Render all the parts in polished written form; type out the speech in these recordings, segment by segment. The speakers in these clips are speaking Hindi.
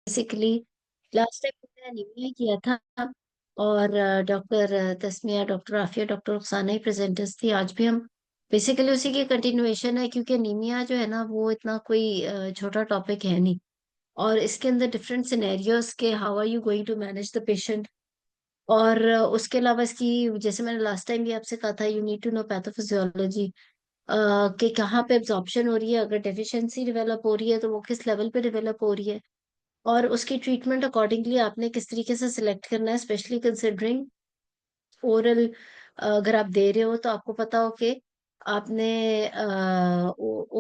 बेसिकली लास्ट टाइम मैंने एनीमिया किया था और doctor Tasmia, doctor Afia, doctor Rukhsana ही प्रेजेंटर्स थी। आज भी हम बेसिकली उसी की कंटिन्यूएशन है, क्योंकि एनीमिया जो है ना वो इतना कोई छोटा टॉपिक है नहीं। और इसके अंदर डिफरेंट सिनेरियोज के how are you going to manage the patient. और उसके अलावा इसकी, जैसे मैंने लास्ट टाइम भी आपसे कहा था, you need to know pathophysiology कि कहाँ पे एब्जॉर्प्शन हो रही है, अगर डेफिशिएंसी डेवलप हो रही है तो वो किस लेवल पे डेवलप हो रही है, और उसकी ट्रीटमेंट अकॉर्डिंगली आपने किस तरीके से सिलेक्ट करना है, स्पेशली कंसिडरिंग ओरल। अगर आप दे रहे हो तो आपको पता हो कि आपने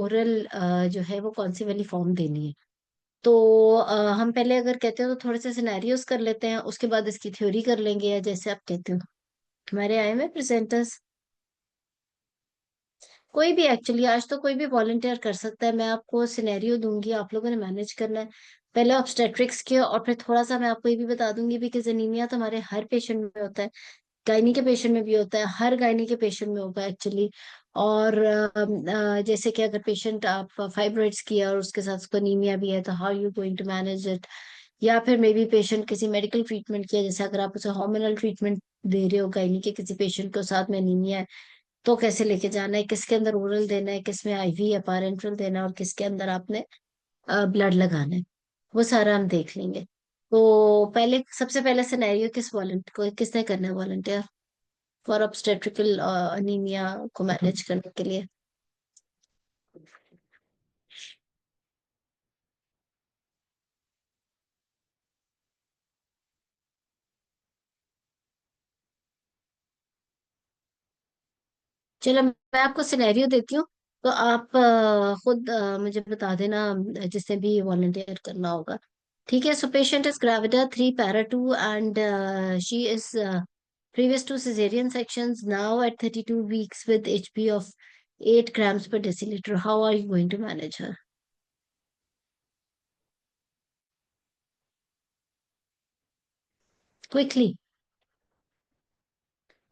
ओरल जो है वो कौन सी वाली फॉर्म देनी है। तो हम पहले अगर कहते हो तो थोड़े से सिनेरियोस कर लेते हैं, उसके बाद इसकी थ्योरी कर लेंगे, या जैसे आप कहते हो। हमारे आए में प्रेजेंटर्स कोई भी, एक्चुअली आज तो कोई भी वॉलंटियर कर सकता है। मैं आपको सिनेरियो दूंगी, आप लोगों ने मैनेज करना है। पहले ऑब्स्टेट्रिक्स के, और फिर थोड़ा सा मैं आपको ये भी बता दूंगी भी कि एनीमिया तो हमारे हर पेशेंट में होता है। गायनी के पेशेंट में भी होता है, हर गायनी के पेशेंट में होगा एक्चुअली। और जैसे कि अगर पेशेंट आप फाइब्रॉइड्स की है और उसके साथ उसको अनीमिया भी है, तो how you going to manage it. या फिर मे बी पेशेंट किसी मेडिकल ट्रीटमेंट किया, जैसे अगर आप उसे हार्मोनल ट्रीटमेंट दे रहे हो गायनी के किसी पेशेंट को, साथ में अनीमिया है, तो कैसे लेके जाना है, किसके अंदर ओरल देना है, किसमें आईवी या पारेंट्रल देना है, और किसके अंदर आपने ब्लड लगाना है। वो सारा हम देख लेंगे। तो पहले, सबसे पहले सिनेरियो किस वॉलंटियर को किसने करना है वॉलंटियर फॉर ऑब्स्टेट्रिकल अनीमिया को मैनेज करने के लिए? चलो मैं आपको सिनेरियो देती हूँ, तो आप खुद मुझे बता देना जिसने भी वॉलंटियर करना होगा। ठीक है। So patient is gravida 3 para 2 and she is previous to cesarean sections, now at 32 weeks with hb of 8 grams per deciliter. How are you going to manage her quickly?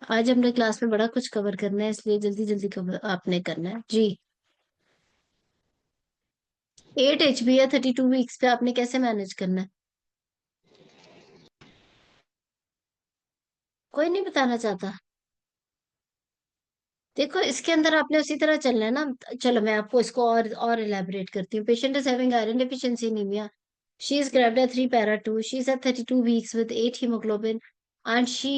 आज हमने क्लास में बड़ा कुछ कवर करना है, इसलिए जल्दी जल्दी कवर आपने करना है जी। 8 hb या 32 वीक्स पे आपने कैसे मैनेज करना है? कोई नहीं बताना चाहता। देखो इसके अंदर आपने उसी तरह चलना है ना। चलो मैं आपको इसको और इलेबोरेट करती हूँ। Patient is having iron deficiency anaemia. She is gravid 3 para 2. She is at 32 weeks with 8 hemoglobin, and she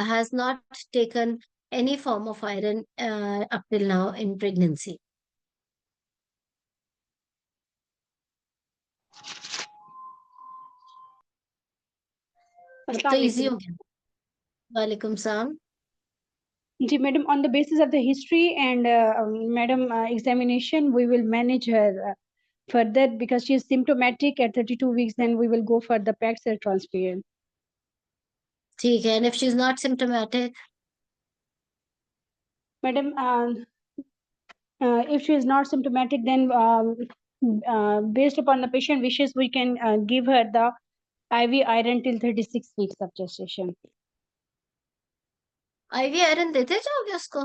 has not taken any form of iron up till now in pregnancy. अब तो अस्सलाम इजी वालेकुम। हो गया। वालेकुम सलाम। जी madam, on the basis of the history and madam examination, we will manage her further because she is symptomatic at 32 weeks. Then we will go for the packed cell transfusion. ठीक है। And if she is not symptomatic? Madam, if she is not symptomatic, then based upon the patient wishes, we can give her the IV iron till 36 weeks of gestation. IV iron देते जाओगे उसको?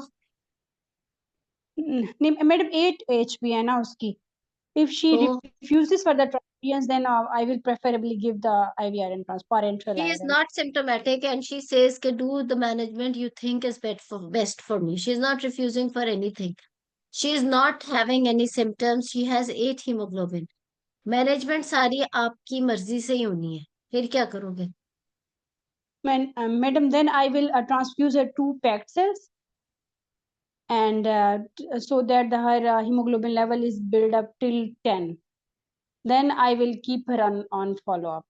नहीं मैडम, 8 HP है ना उसकी. If she तो refuses for the transfusions, then I will preferably give the IV iron parenteral she is iron. not symptomatic and she says कि do the management you think is best for me. She is not refusing for anything. She is not having any symptoms. She has 8 hemoglobin. Management सारी आपकी मर्जी से ही होनी है, फिर क्या करोगे? Madam, then I will transfuse her 2 packed cells, and so that her hemoglobin level is built up till 10. Then I will keep her on follow up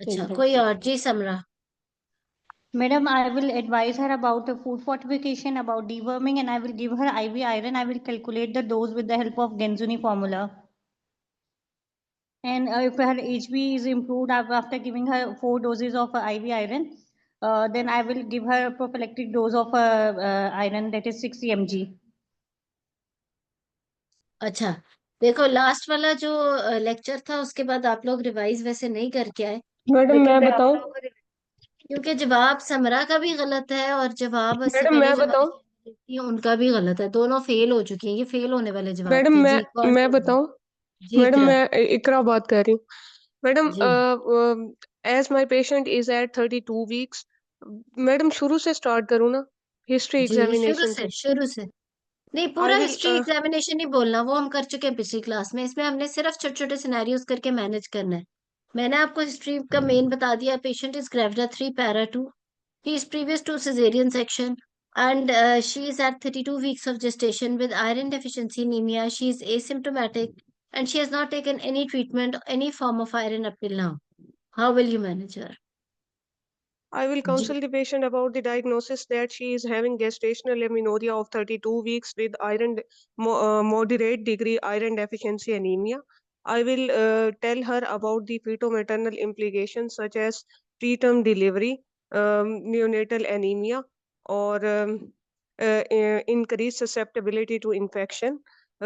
till अच्छा, कोई 36. और जी समरा? Madam, I will advise her about the food fortification, about deworming, and I will give her IV iron. I will calculate the dose with the help of Genzuni formula. And if her HB is improved after giving her 4 doses of IV iron, then I will give her a prophylactic dose of iron, that is 60 mg. अच्छा, देखो लास्ट वाला जो लेक्चर था उसके बाद आप लोग रिवाइज वैसे नहीं करके आए, मैडम लेकिन मैं मैं आप बताऊं? लोगों को क्योंकि जवाब समरा का भी गलत है और जवाब से मैडम पहले मैं जो बताऊं? हमारी देती है उनका भी गलत है। दोनों फेल हो चुकी हैं, ये फेल होने वाले जवाब मैडम थे मैं जी। कौन मैं बोल रहा है? बताऊं? जी मैडम इकरा। मैं इकरा बात कर रही हूँ। मैडम जी as my patient is at 32 weeks, madam शुरू से स्टार्ट करूँ ना, हिस्ट्री जी एग्जामिनेशन से? शुरू से नहीं, आई पूरा विल हिस्ट्री एग्जामिनेशन ही बोलना, वो हम कर चुके हैं पिछली क्लास में। इसमें हमने सिर्फ छोटे छोटे सिनेरियोज करके मैनेज करना है। मैंने आपको हिस्ट्री का मेन बता दिया। Patient is gravida 3 para 2, he is previous to cesarean section, and she is at 32 weeks of gestation with iron deficiency anemia. She is asymptomatic and she has not taken any treatment, any form of iron up till now. How will you manage her? I will जी counsel the patient about the diagnosis that she is having gestational amenorrhea of 32 weeks with moderate degree iron deficiency anemia. I will tell her about the fetal-maternal implications such as preterm delivery, neonatal anemia, or increased susceptibility to infection,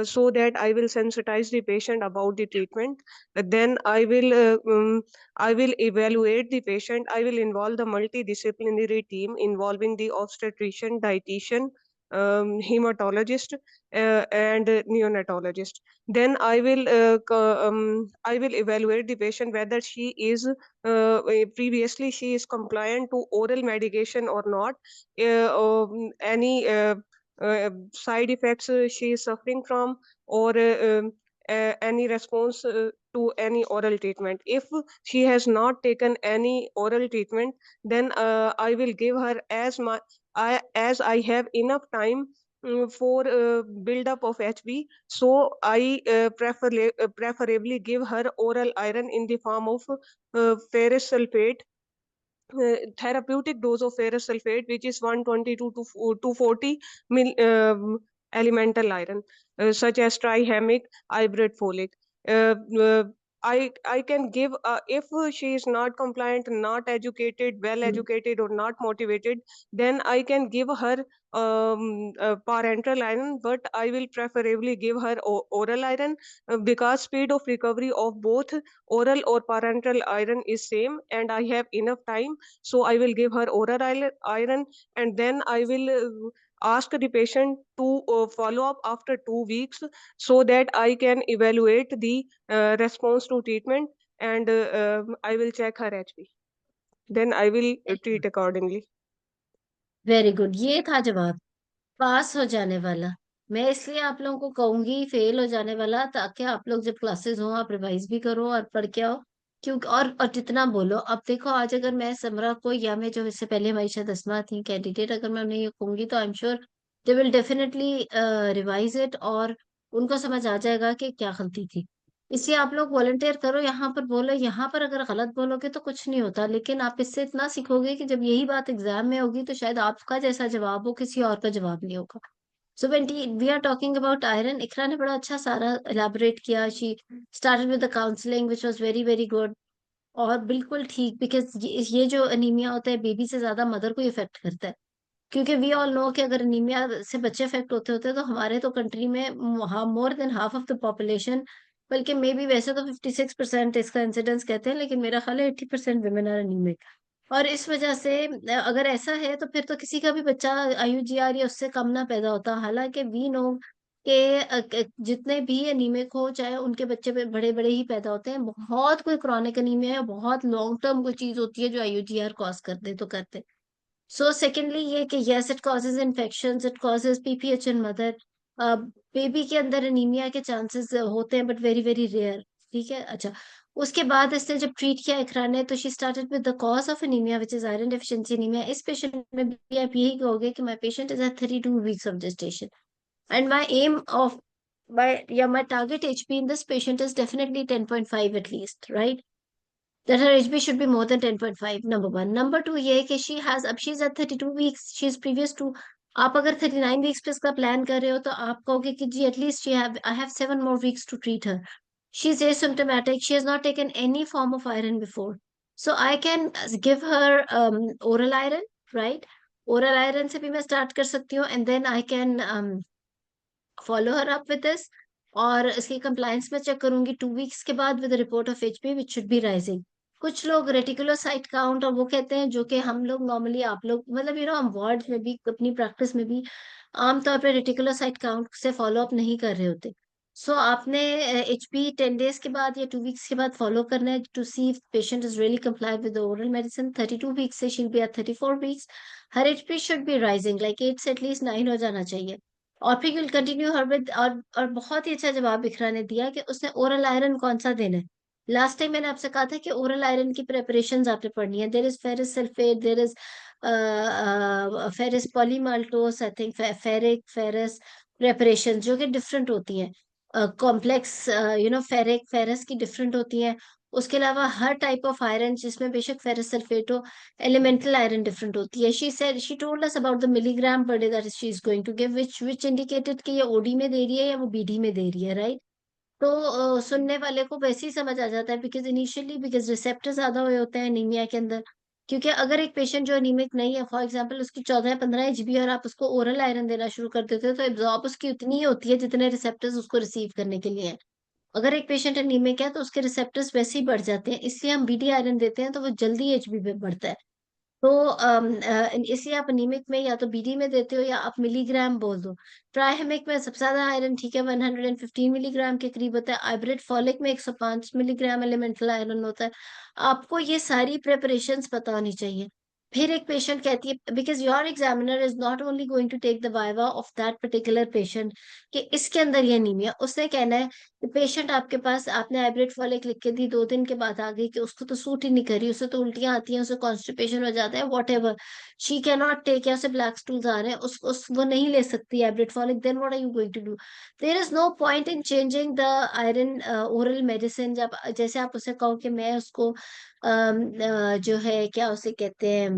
so that I will sensitize the patient about the treatment. Then I will evaluate the patient. I will involve the multidisciplinary team involving the obstetrician, dietitian, hematologist, and neonatologist. Then I will evaluate the patient whether she is previously she is compliant to oral medication or not. Any side effects she is suffering from, or any response to any oral treatment. If she has not taken any oral treatment, then I will give her as I have enough time for build up of HB. So I preferably give her oral iron in the form of ferrous sulfate, therapeutic dose of ferrous sulfate, which is 122 to 240 elemental iron, such as trihamic, hybrid folic. Uh, uh, I can give, if she is not compliant, not educated, well educated, or not motivated, then I can give her parenteral iron, but I will preferably give her oral iron, because speed of recovery of both oral or parenteral iron is same, and I have enough time. So I will give her oral iron, and then I will ask the patient to follow up after 2 weeks, so that I can evaluate the response to treatment, and I will check her HP. Then I will treat accordingly. Very good, ये था जवाब। पास हो जाने वाला। मैं इसलिए आप लोगों को कहूंगी फेल हो जाने वाला, ताकि आप लोग जब क्लासेस हो आप रिवाइज भी करो और पढ़ के आओ। क्योंकि और जितना बोलो। अब देखो, आज अगर मैं समरा को, या मैं जो इससे पहले हमारी शायद अस्मा थी कैंडिडेट, अगर मैं उन्हें ये कहूंगी तो I am sure they will definitely revise it, और उनको समझ आ जाएगा कि क्या गलती थी। इसलिए आप लोग वॉलंटियर करो, यहाँ पर बोलो। यहाँ पर अगर गलत बोलोगे तो कुछ नहीं होता, लेकिन आप इससे इतना सीखोगे कि जब यही बात एग्जाम में होगी तो शायद आपका जैसा जवाब हो, किसी और का जवाब नहीं होगा। So when we are talking about iron, इकरा ने बड़ा अच्छा सारा elaborate किया। She started with the counseling which was very very good, और बिल्कुल ठीक, बिकॉज ये जो अनीमिया होता है बेबी से ज्यादा मदर को इफेक्ट करता है। क्योंकि वी ऑल नो कि अगर अनीमिया से बच्चे इफेक्ट होते होते तो हमारे तो कंट्री में more than half of the population, बल्कि मे बी वैसे तो 56% इसका इंसिडेंस कहते हैं, लेकिन मेरा ख्याल है 80% वुमेन आर अनीमिक। और इस वजह से अगर ऐसा है तो फिर तो किसी का भी बच्चा IUGR या उससे कम ना पैदा होता। हालांकि वी नो कि जितने भी एनीमिक हो, चाहे उनके बच्चे बड़े बड़े ही पैदा होते हैं। बहुत कोई क्रॉनिक एनीमिया है, बहुत लॉन्ग टर्म कोई चीज होती है जो IUGR कॉज कर दे तो करते। सो सेकेंडली ये कि yes it causes infection, it causes PPH in mother. Baby के अंदर एनीमिया के चांसेस होते हैं, बट वेरी वेरी रेयर। ठीक है, अच्छा। उसके बाद इसने जब ट्रीट किया इकरा ने, तो she started with the cause of anaemia which is iron deficiency anaemia. इस पेशेंट में भी आप यही कहोगे कि my patient is at 32 weeks of gestation, and my aim of my target HP in this patient is definitely 10.5 at least, right? That her HB should be more than 10.5, number one. Number two, ये है कि she's at 32 weeks, she's previous to, आप अगर 39 weeks पे इसका प्लान कर रहे हो तो आप कहोगे कि जी at least I have 7 more weeks to treat her. She's asymptomatic, she has not taken any form of iron before. So I can give her oral iron, right? Oral iron से भी मैं start कर सकती हूँ, and then I can follow her up with this, और इसकी कंप्लायंस में चेक करूंगी 2 weeks के बाद with report of HP which should be rising. कुछ लोग रेटिकुलोसाइट काउंट और वो कहते हैं, जो कि हम लोग नॉर्मली, आप लोग मतलब हम वार्ड में भी अपनी प्रैक्टिस में भी आमतौर पर रेटिकुलोसाइट काउंट से फॉलो अप नहीं कर रहे होते। सो आपने HB 10 डेज के बाद या 2 वीक्स के बाद फॉलो करना है to see if patient is really complied with oral medicine. 32 weeks से she'll be at 34 weeks. Her HB should be rising like 8 से एटलीस्ट 9 हो जाना चाहिए. और फिर विल कंटिन्यू हर विद. और बहुत ही अच्छा जवाब इकरा ने दिया कि उसने ओरल आयरन कौन सा देना है. लास्ट टाइम मैंने आपसे कहा था कि ओरल आयरन की प्रेपरेशंस आपने पढ़नी है. There is ferrous sulphate, there is ferrous polymaltose, I think ferric ferrous preparation जो कि डिफरेंट होती हैं. कॉम्प्लेक्स फेरिक फेरस की डिफरेंट होती हैं. उसके अलावा हर टाइप ऑफ आयरन जिसमें बेशक फेरस सल्फेट हो, एलिमेंटल आयरन डिफरेंट होती है. She told us about the milligram per day that she is going to give, which indicated कि ये OD में दे रही है या वो BD में दे रही है, राइट. तो सुनने वाले को वैसे ही समझ आ जाता है बिकॉज रिसेप्टर ज्यादा हुए होते हैं एनीमिया के अंदर. क्योंकि अगर एक पेशेंट जो एनीमिक नहीं है, फॉर एग्जांपल उसकी 14-15 HB और आप उसको ओरल आयरन देना शुरू कर देते हो, तो एब्जॉर्ब उसकी उतनी ही होती है जितने रिसेप्टर्स उसको रिसीव करने के लिए हैं. अगर एक पेशेंट एनीमिक है तो उसके रिसेप्टर्स वैसे ही बढ़ जाते हैं, इसलिए हम BD आयरन देते हैं तो वो जल्दी HB पे बढ़ता है. तो इसलिए आप अनीमिक में या तो BD में देते हो या आप मिलीग्राम बोल दो. ट्राइहेमिक में सबसे ज्यादा आयरन ठीक है 115 मिलीग्राम के करीब होता है. हाइब्रिड फॉलिक में 105 मिलीग्राम एलिमेंटल आयरन होता है. आपको ये सारी प्रेपरेशंस पता होनी चाहिए. फिर एक पेशेंट कहती है, because your examiner is not only going to take the viva of that particular patient कि इसके अंदर ये अनीमिया, उसने कहना है कि पेशेंट आपके पास, आपने हाइब्रिड फॉलिक लिख के दी, 2 दिन के बाद आ गई कि उसको तो सूट ही नहीं करी, उसे तो उल्टियां आती हैं, उसे कॉन्स्टिपेशन हो जाता है, whatever she can not take, या उसे ब्लैक स्टूल्स आ रहे हैं, वो नहीं ले सकती hybrid folic. Then what are you going to do? There is no point in changing the iron oral medicine. जब जैसे आप उसे कहो कि मैं उसको जो है क्या उसे कहते हैं,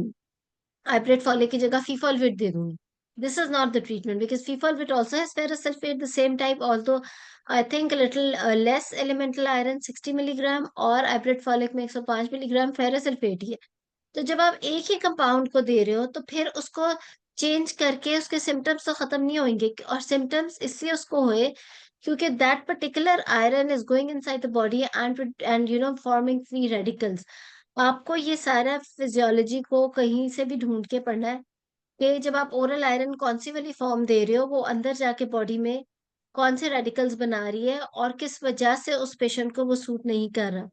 हाइब्रिड फॉलिक की जगह फीफॉलविट दे दूंगी. This is not the treatment because fifalvit also has ferrous sulfate, the same type, although I think a little less elemental iron, 60 milligram, और हाइब्रिड फॉलिक में 105 मिलीग्राम फेरस सल्फेट ही है. तो जब आप एक ही कंपाउंड को दे रहे हो तो फिर उसको चेंज करके उसके सिम्टम्स तो खत्म नहीं होंगे. और सिम्टम्स इसलिए उसको हुए क्योंकि that particular iron is going inside the body and forming free radicals. आपको ये सारा फिजियोलॉजी को कहीं से भी ढूंढ के पढ़ना है कि जब आप ओरल आयरन कौन सी वाली फॉर्म दे रहे हो, वो अंदर जाके बॉडी में कौन से रेडिकल्स बना रही है और किस वजह से उस पेशेंट को वो सूट नहीं कर रहा.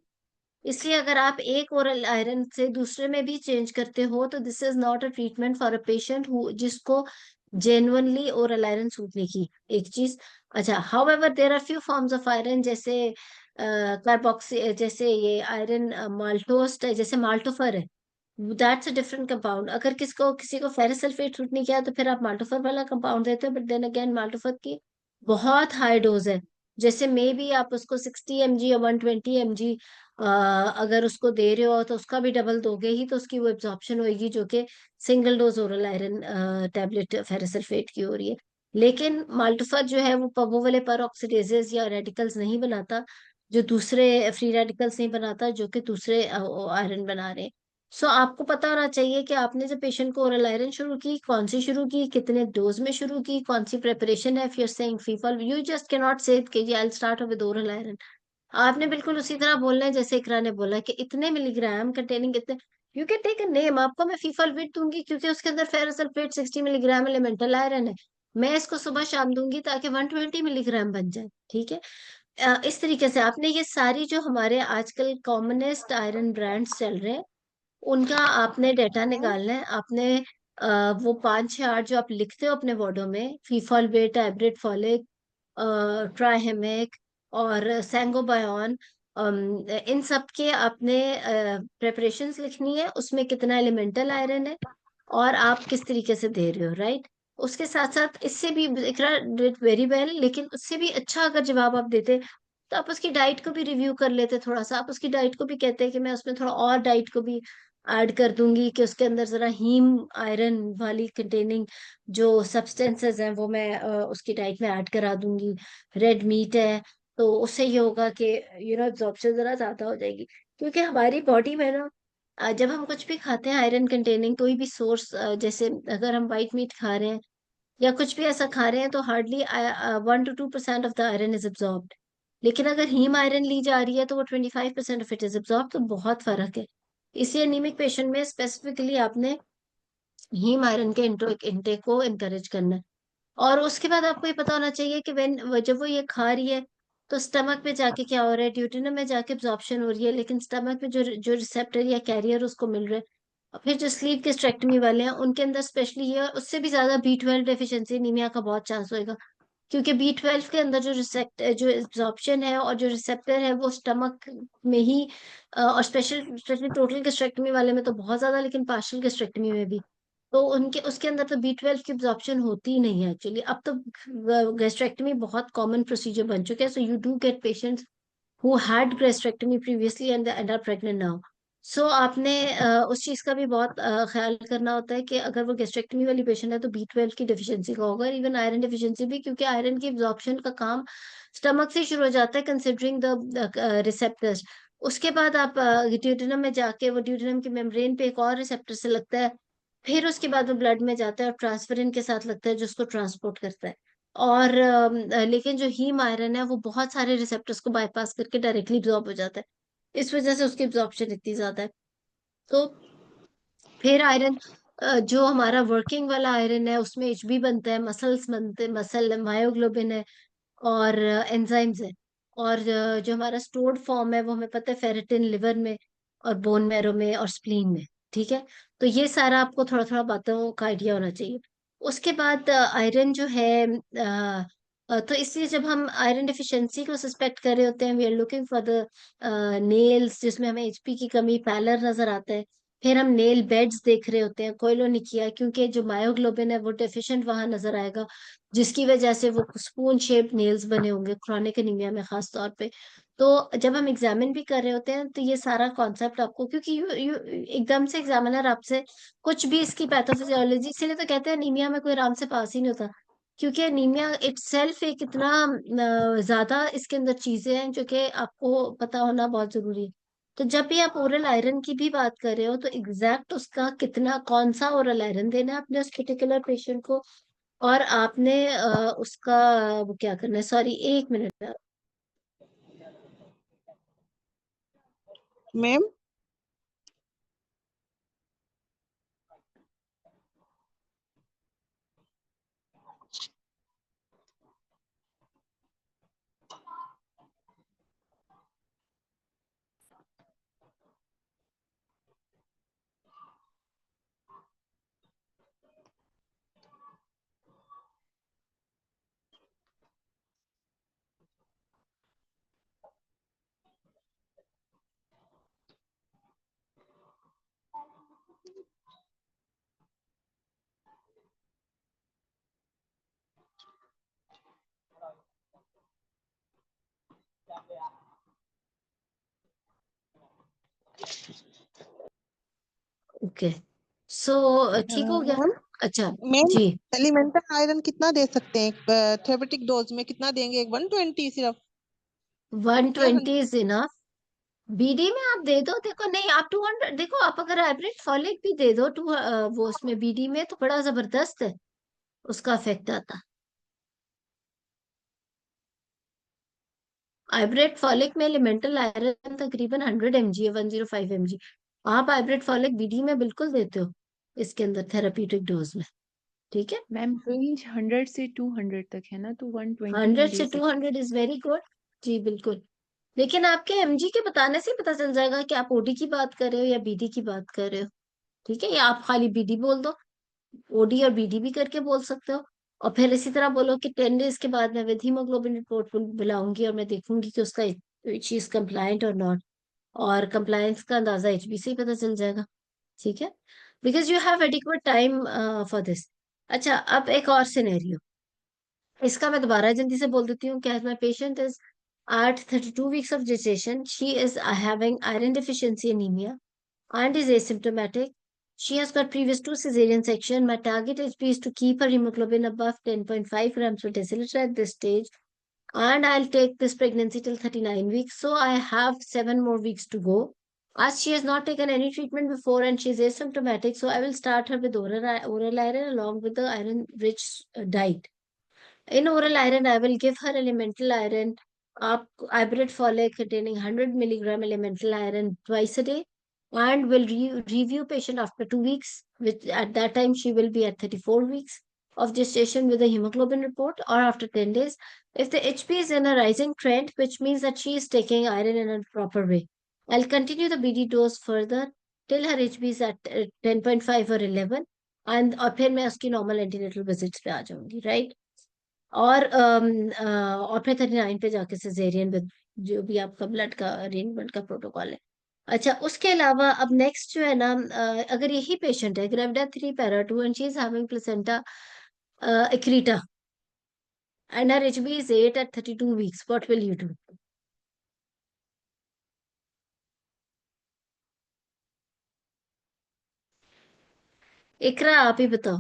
इसलिए अगर आप एक ओरल आयरन से दूसरे में भी चेंज करते हो तो this is not a treatment for a patient who जिसको जेन्युइनली ओरल आयरन सूट नहीं की. एक चीज. अच्छा, however there are few forms of iron जैसे कार्बोक्सी, जैसे ये आयरन माल्टोस, जैसे माल्टोफर है, दैट्स अ डिफरेंट कंपाउंड. अगर किसी को फेरस सल्फेट सूट नहीं किया तो फिर आप माल्टोफर वाला कंपाउंड देते हो, बट देन अगेन माल्टोफर की बहुत हाई डोज है. जैसे मे बी आप उसको 60 mg या 120 mg अगर उसको दे रहे हो तो उसका भी डबल दोगे ही तो उसकी वो एब्जॉर्प्शन होगी, जो कि single dose oral iron tablet ferrous sulphate की हो रही है. लेकिन माल्टोफर जो है वो वाले पर ऑक्सीडेजेस या रेडिकल्स नहीं बनाता, जो दूसरे फ्री रेडिकल्स नहीं बनाता, जो कि दूसरे आयरन बना रहे हैं. सो आपको पता होना चाहिए कि आपने जब पेशेंट को ओरल आयरन शुरू की, कौन सी शुरू की, कितने डोज में शुरू की, कौन सी प्रेपरेशन है. If you are saying Fefol, you just can not say कि I will start with oral iron. आपने बिल्कुल उसी तरह बोलना है जैसे इकरा ने बोला कि इतने मिलीग्राम कंटेनिंग इतने. You can take a name. आपको मैं फीफॉलविट दूंगी क्योंकि उसके अंदर ferrous sulphate 60 milligram elemental iron है. मैं इसको सुबह शाम दूंगी ताकि 120 मिलीग्राम बन जाए. ठीक है. इस तरीके से आपने ये सारी जो हमारे आजकल कॉमनेस्ट आयरन ब्रांड्स चल रहे हैं उनका आपने डेटा निकालना है. आपने वो 5-6-8 जो आप लिखते हो अपने वर्डों में, फीफॉलवेट, हाइब्रिड फॉलिक, ट्राइहेमिक और सैंगोबायोन, इन सब के आपने प्रेपरेशंस लिखनी है, उसमें कितना एलिमेंटल आयरन है और आप किस तरीके से दे रहे हो, राइट. उसके साथ साथ इससे भी इकरा डिड वेरी वेल, लेकिन उससे भी अच्छा अगर जवाब आप देते तो आप उसकी डाइट को भी रिव्यू कर लेते थोड़ा सा. आप उसकी डाइट को भी कहते हैं कि मैं उसमें थोड़ा और डाइट को भी ऐड कर दूंगी कि उसके अंदर जरा हीम आयरन वाली कंटेनिंग जो सब्सटेंसेस हैं वो मैं उसकी डाइट में ऐड करा दूंगी. रेड मीट है तो उससे ये होगा कि एब्जॉर्प्शन जरा ज्यादा हो जाएगी. क्योंकि हमारी बॉडी में ना जब हम कुछ भी खाते हैं आयरन कंटेनिंग कोई भी सोर्स, जैसे अगर हम व्हाइट मीट खा रहे हैं या कुछ भी ऐसा खा रहे हैं तो hardly 1 to 2% of the iron is absorbed. लेकिन अगर हीम आयरन ली जा रही है तो वो 25% ऑफ इट इज एब्जॉर्ब, तो बहुत फर्क है. इसलिए एनीमिक पेशेंट में स्पेसिफिकली आपने हीम आयरन के इंटेक को इनकरेज करना है. और उसके बाद आपको ये पता होना चाहिए कि जब वो ये खा रही है तो स्टमक में जाके क्या हो रहा है, ड्यूटेनम में जाके एब्जॉर्प्शन हो रही है, लेकिन स्टमक में जो जो रिसेप्टर या कैरियर उसको मिल रहा है। और फिर जो स्लीप स्टेक्टमी वाले हैं उनके अंदर स्पेशली ये, उससे भी ज्यादा B12 डेफिशिएंसी एनीमिया का बहुत चांस होएगा, क्योंकि B12 के अंदर जो एब्जॉर्प्शन है और जो रिसेप्टर है वो स्टमक में ही और स्पेशली टोटल गैस्ट्रेक्टमी वाले में तो बहुत ज्यादा, लेकिन पार्शियल गैस्ट्रेक्टमी में भी तो उनके उसके अंदर तो B12 की एब्जॉर्प्शन होती ही नहीं है एक्चुअली। अब तो गैस्ट्रेक्टमी बहुत कॉमन प्रोसीजर बन चुके हैं, so you do get patients who had gastrectomy previously and are pregnant now. सो आपने उस चीज का भी बहुत ख्याल करना होता है कि अगर वो गैस्ट्रेक्टमी वाली पेशेंट है तो B12 की डेफिशिएंसी का होगा, इवन आयरन डेफिशिएंसी भी, क्योंकि आयरन की एब्जॉर्प्शन का काम स्टमक से शुरू हो जाता है कंसिडरिंग द रिसेप्टर्स। उसके बाद आप ड्यूडेनम में जाके वो ड्यूडेनम की मेम्ब्रेन पे एक और रिसेप्टर से लगता है, फिर उसके बाद वो ब्लड में जाता है और ट्रांसफेरिन के साथ लगता है जो उसको ट्रांसपोर्ट करता है। और लेकिन जो हीम आयरन है वो बहुत सारे रिसेप्टर्स को बाईपास करके डायरेक्टली एब्जॉर्ब हो जाता है, इस वजह से उसकी एब्जॉर्प्शन इतनी ज्यादा है। तो फिर आयरन जो हमारा वर्किंग वाला आयरन है उसमें HB बनता है, मसल्स बनते, मसल मायोग्लोबिन है और एंजाइम्स है। और जो हमारा स्टोर्ड फॉर्म है वो हमें पता है फेरेटिन लिवर में और बोन मैरो में और स्प्लीन में। ठीक है, तो ये सारा आपको थोड़ा थोड़ा बातों का आइडिया होना चाहिए। उसके बाद आयरन जो है तो इसलिए जब हम आयरन डिफिशियंसी को सस्पेक्ट कर रहे होते हैं, we are looking for the nails जिसमें हमें HP की कमी, पैलर नजर आता है। फिर हम नेल बेड्स देख रहे होते हैं, कोइलोनिकिया, क्योंकि जो मायोग्लोबिन है वो डेफिशिएंट वहां नजर आएगा, जिसकी वजह से वो स्पून शेप नेल्स बने होंगे क्रोनिक एनीमिया में खास तौर पे। तो जब हम एग्जामिन भी कर रहे होते हैं तो ये सारा कॉन्सेप्ट आपको, क्योंकि एकदम से एग्जामिनर आपसे कुछ भी इसकी पैथोफिजियोलॉजी, इसीलिए तो कहते हैं एनीमिया में कोई आराम से पास ही नहीं होता, क्योंकि एनीमिया इटसेल्फ एक इतना ज्यादा इसके अंदर चीजें हैं जो कि आपको पता होना बहुत जरूरी है। तो जब भी आप ओरल आयरन की भी बात कर रहे हो तो एग्जैक्ट उसका कितना, कौन सा ओरल आयरन देना है अपने उस पर्टिकुलर पेशेंट को, और आपने उसका वो क्या करना है, सॉरी 1 मिनट। मैम ओके, सो ठीक हो गया। मैम अच्छा मैम जी, एलिमेंटल आयरन कितना दे सकते हैं थेरेपेटिक डोज में, कितना देंगे? 120 सिर्फ या 120 इज इनफ। BD में आप दे दो, देखो नहीं आप 200, देखो आप अगर हाइब्रिड फॉलिक भी दे दो टू वो उसमें BD में तो बड़ा जबरदस्त है उसका इफेक्ट आता। हाइब्रिड फॉलिक में एलिमेंटल आयरन तकरीबन 100 mg है, 105 mg। आप हाइब्रिड फॉलिक BD में बिल्कुल देते हो इसके अंदर थेराप्यूटिक डोज में। ठीक है, मैम रेंज 100 से 200 तक है ना, तो 120 हम 100 दे से सकते 200 इज वेरी गुड। जी बिल्कुल, लेकिन आपके MG के बताने से ही पता चल जाएगा कि आप OD की बात कर रहे हो या BD की बात कर रहे हो। ठीक है, या आप खाली BD बोल दो, OD और BD भी करके बोल सकते हो। और फिर इसी तरह बोलो कि 10 डेज के बाद मैं विद हीमोग्लोबिन रिपोर्ट बुलाऊंगी और मैं देखूंगी कि उसका चीज कंप्लायंट और नॉट, और कंप्लायंस का अंदाजा HB से ही पता चल जाएगा। ठीक है, because you have adequate time for this. अच्छा, अब एक और सिनेरियो, इसका मैं दोबारा जल्दी से बोल देती हूँ। क्या my patient is at 32 weeks of gestation. She is having iron deficiency anemia and is asymptomatic. She has got previous 2 cesarean section. My target HP is to keep her hemoglobin above 10.5 grams per deciliter at this stage. And I'll take this pregnancy till 39 weeks. So I have 7 more weeks to go. As she has not taken any treatment before and she is asymptomatic, so I will start her with oral iron along with the iron-rich diet. In oral iron, I will give her elemental iron, hybrid folate containing 100 milligram elemental iron twice a day, and will review patient after 2 weeks, which at that time she will be at 34 weeks. of gestation with a hemoglobin report, or after 10 days. If the HP is in a rising trend, which means that she is taking iron in a proper way. I'll continue the BD dose further till her HP is at 10.5 or 11, और फिर मैं उसकी normal antenatal visits पे आ जाऊंगी, right? और फिर 39 पे जाके सिजेरियन विद जो भी आपका ब्लड का अरेंजमेंट का प्रोटोकॉल है। अच्छा, उसके अलावा अब नेक्स्ट जो है ना, अगर यही पेशेंट है gravida 3 para 2 and she is having placenta accreta and her HB is 8 at 32 weeks, what will you do? Iqra, आप ही बताओ।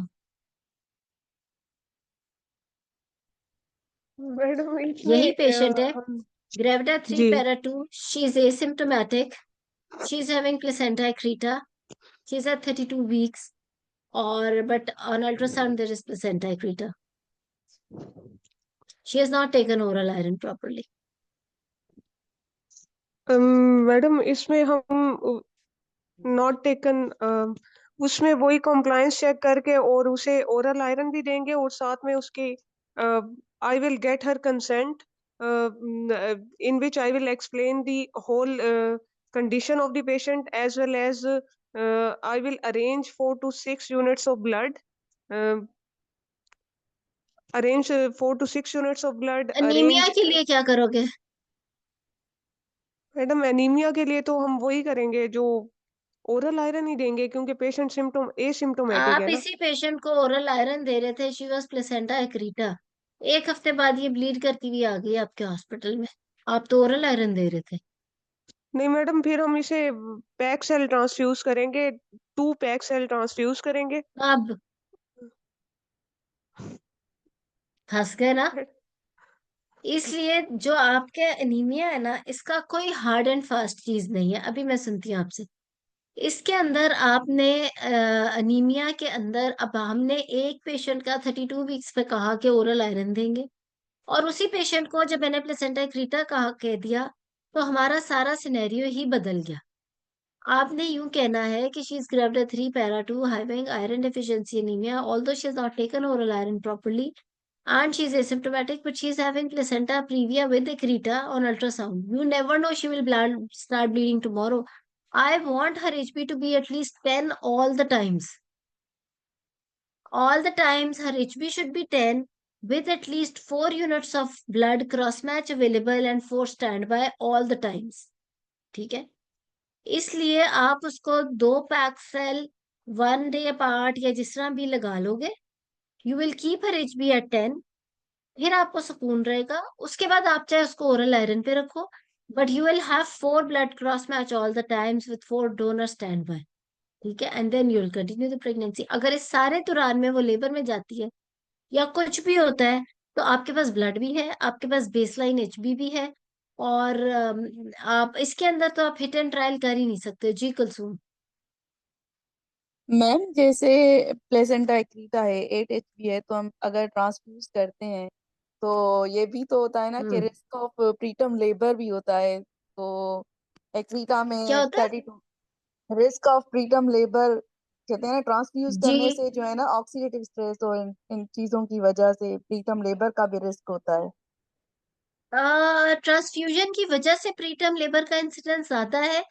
मैडम यही इसमें पेशेंट है, हम ग्रेविडा 3 जी para 2, she is asymptomatic, she is having placenta accreta, she is at 32 weeks, or but on ultrasound there is placenta accreta. She has not taken oral iron properly. Madam इसमें हम नॉट टेकन उसमें वही कॉम्प्लायंस चेक करके और उसे ओरल आयरन भी देंगे और साथ में उसकी I will get her consent in which I will explain the whole condition of the patient as well as I will arrange 4 to 6 units of blood arrange 4 to 6 units of blood anaemia arrange के लिए क्या करोगे? मैडम एनीमिया के लिए तो हम वही करेंगे जो ओरल आयरन ही देंगे क्योंकि पेशेंट सिम्टोम एसिम्टोमेटिक आप है ना। इसी पेशेंट को ओरल आयरन दे रहे थे, शी वाज प्लेसेंटा एक्रीटा, 1 हफ्ते बाद ये ब्लीड करती हुई आ गई आपके हॉस्पिटल में, आप तो ओरल आयरन दे रहे थे। नहीं मैडम फिर हम इसे पैक सेल ट्रांसफ्यूज करेंगे 2 पैक सेल ट्रांसफ्यूज करेंगे। अब फंस गए ना? इसलिए जो आपके एनीमिया है ना, इसका कोई हार्ड एंड फास्ट चीज नहीं है। अभी मैं सुनती हूँ आपसे, इसके अंदर आपने अनीमिया के अंदर, अब हमने एक पेशेंट का 32 वीक्स पे कहा कि ओरल आयरन देंगे, और उसी पेशेंट को जब मैंने प्लेसेंटा एक्रीटा कहा कह दिया, तो हमारा सारा सिनेरियो ही बदल गया। आपने यूं कहना है कि she is gravid 3 para 2 having iron deficiency anaemia, although she has not taken oral iron properly and she is asymptomatic, but she is having placenta previa with accreta on ultrasound. You never know, she will start bleeding tomorrow. I want her HP to be at least 10 all the times. All the times her HP should be 10 with at least 4 units of blood cross match available and 4 standby all the times. ठीक है? इसलिए आप उसको 2 पैक सेल 1 day apart या जिस तरह भी लगा लोगे, you will keep her HB at 10, फिर आपको सुकून रहेगा। उसके बाद आप चाहे उसको ओरल आयरन पे रखो, but you will have 4 blood cross match all the times with 4 donor stand by, ठीक है? And then you will continue the pregnancy. अगर इस सारे दौरान में वो लेबर में जाती है या कुछ भी होता है, तो आपके पास ब्लड भी है, आपके पास बेसलाइन एचबी भी है, और आप इसके अंदर तो आप हिट एंड ट्रायल कर ही नहीं सकते। जी कुलसुम। मैम जैसे प्लेसेंटा एक्रीटा है 8 एचपी है, तो हम अगर ट्रांसफ्यूज करते हैं तो ये भी तो होता है ना कि रिस्क ऑफ प्रीटर्म लेबर भी होता है। तो एक्रीटा में क्या होता है? 32 रिस्क ऑफ प्रीटर्म लेबर कहते हैं ना, ट्रांसफ्यूज जी, करने से जो है ना ऑक्सीडेटिव स्ट्रेस और इन चीजों की वजह से प्रीटर्म लेबर का भी रिस्क होता है। ट्रांसफ्यूजन की वजह से प्रीटर्म लेबर का इंसिडेंस ज्यादा है,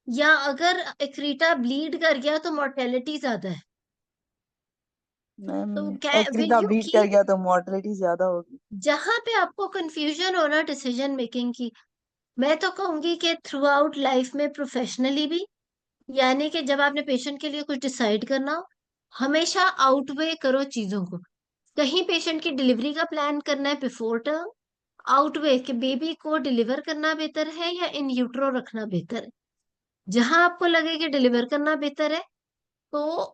या अगर एक्रीटा ब्लीड कर गया तो मोर्टेलिटी ज्यादा है? मैम तो विल एक्रीटा यू ब्लीड कर कीप, गया तो मॉर्टेलिटी ज्यादा होगी। जहां पे आपको कंफ्यूजन हो ना डिसीजन मेकिंग की, मैं तो कहूंगी कि थ्रू आउट लाइफ में प्रोफेशनली भी, यानी कि जब आपने पेशेंट के लिए कुछ डिसाइड करना हो, हमेशा आउटवे करो चीजों को। कहीं पेशेंट की डिलीवरी का प्लान करना है बिफोर टर्म, आउटवे कि बेबी को डिलीवर करना बेहतर है या इन यूट्रो रखना बेहतर है। जहां आपको लगे कि डिलीवर करना बेहतर है, तो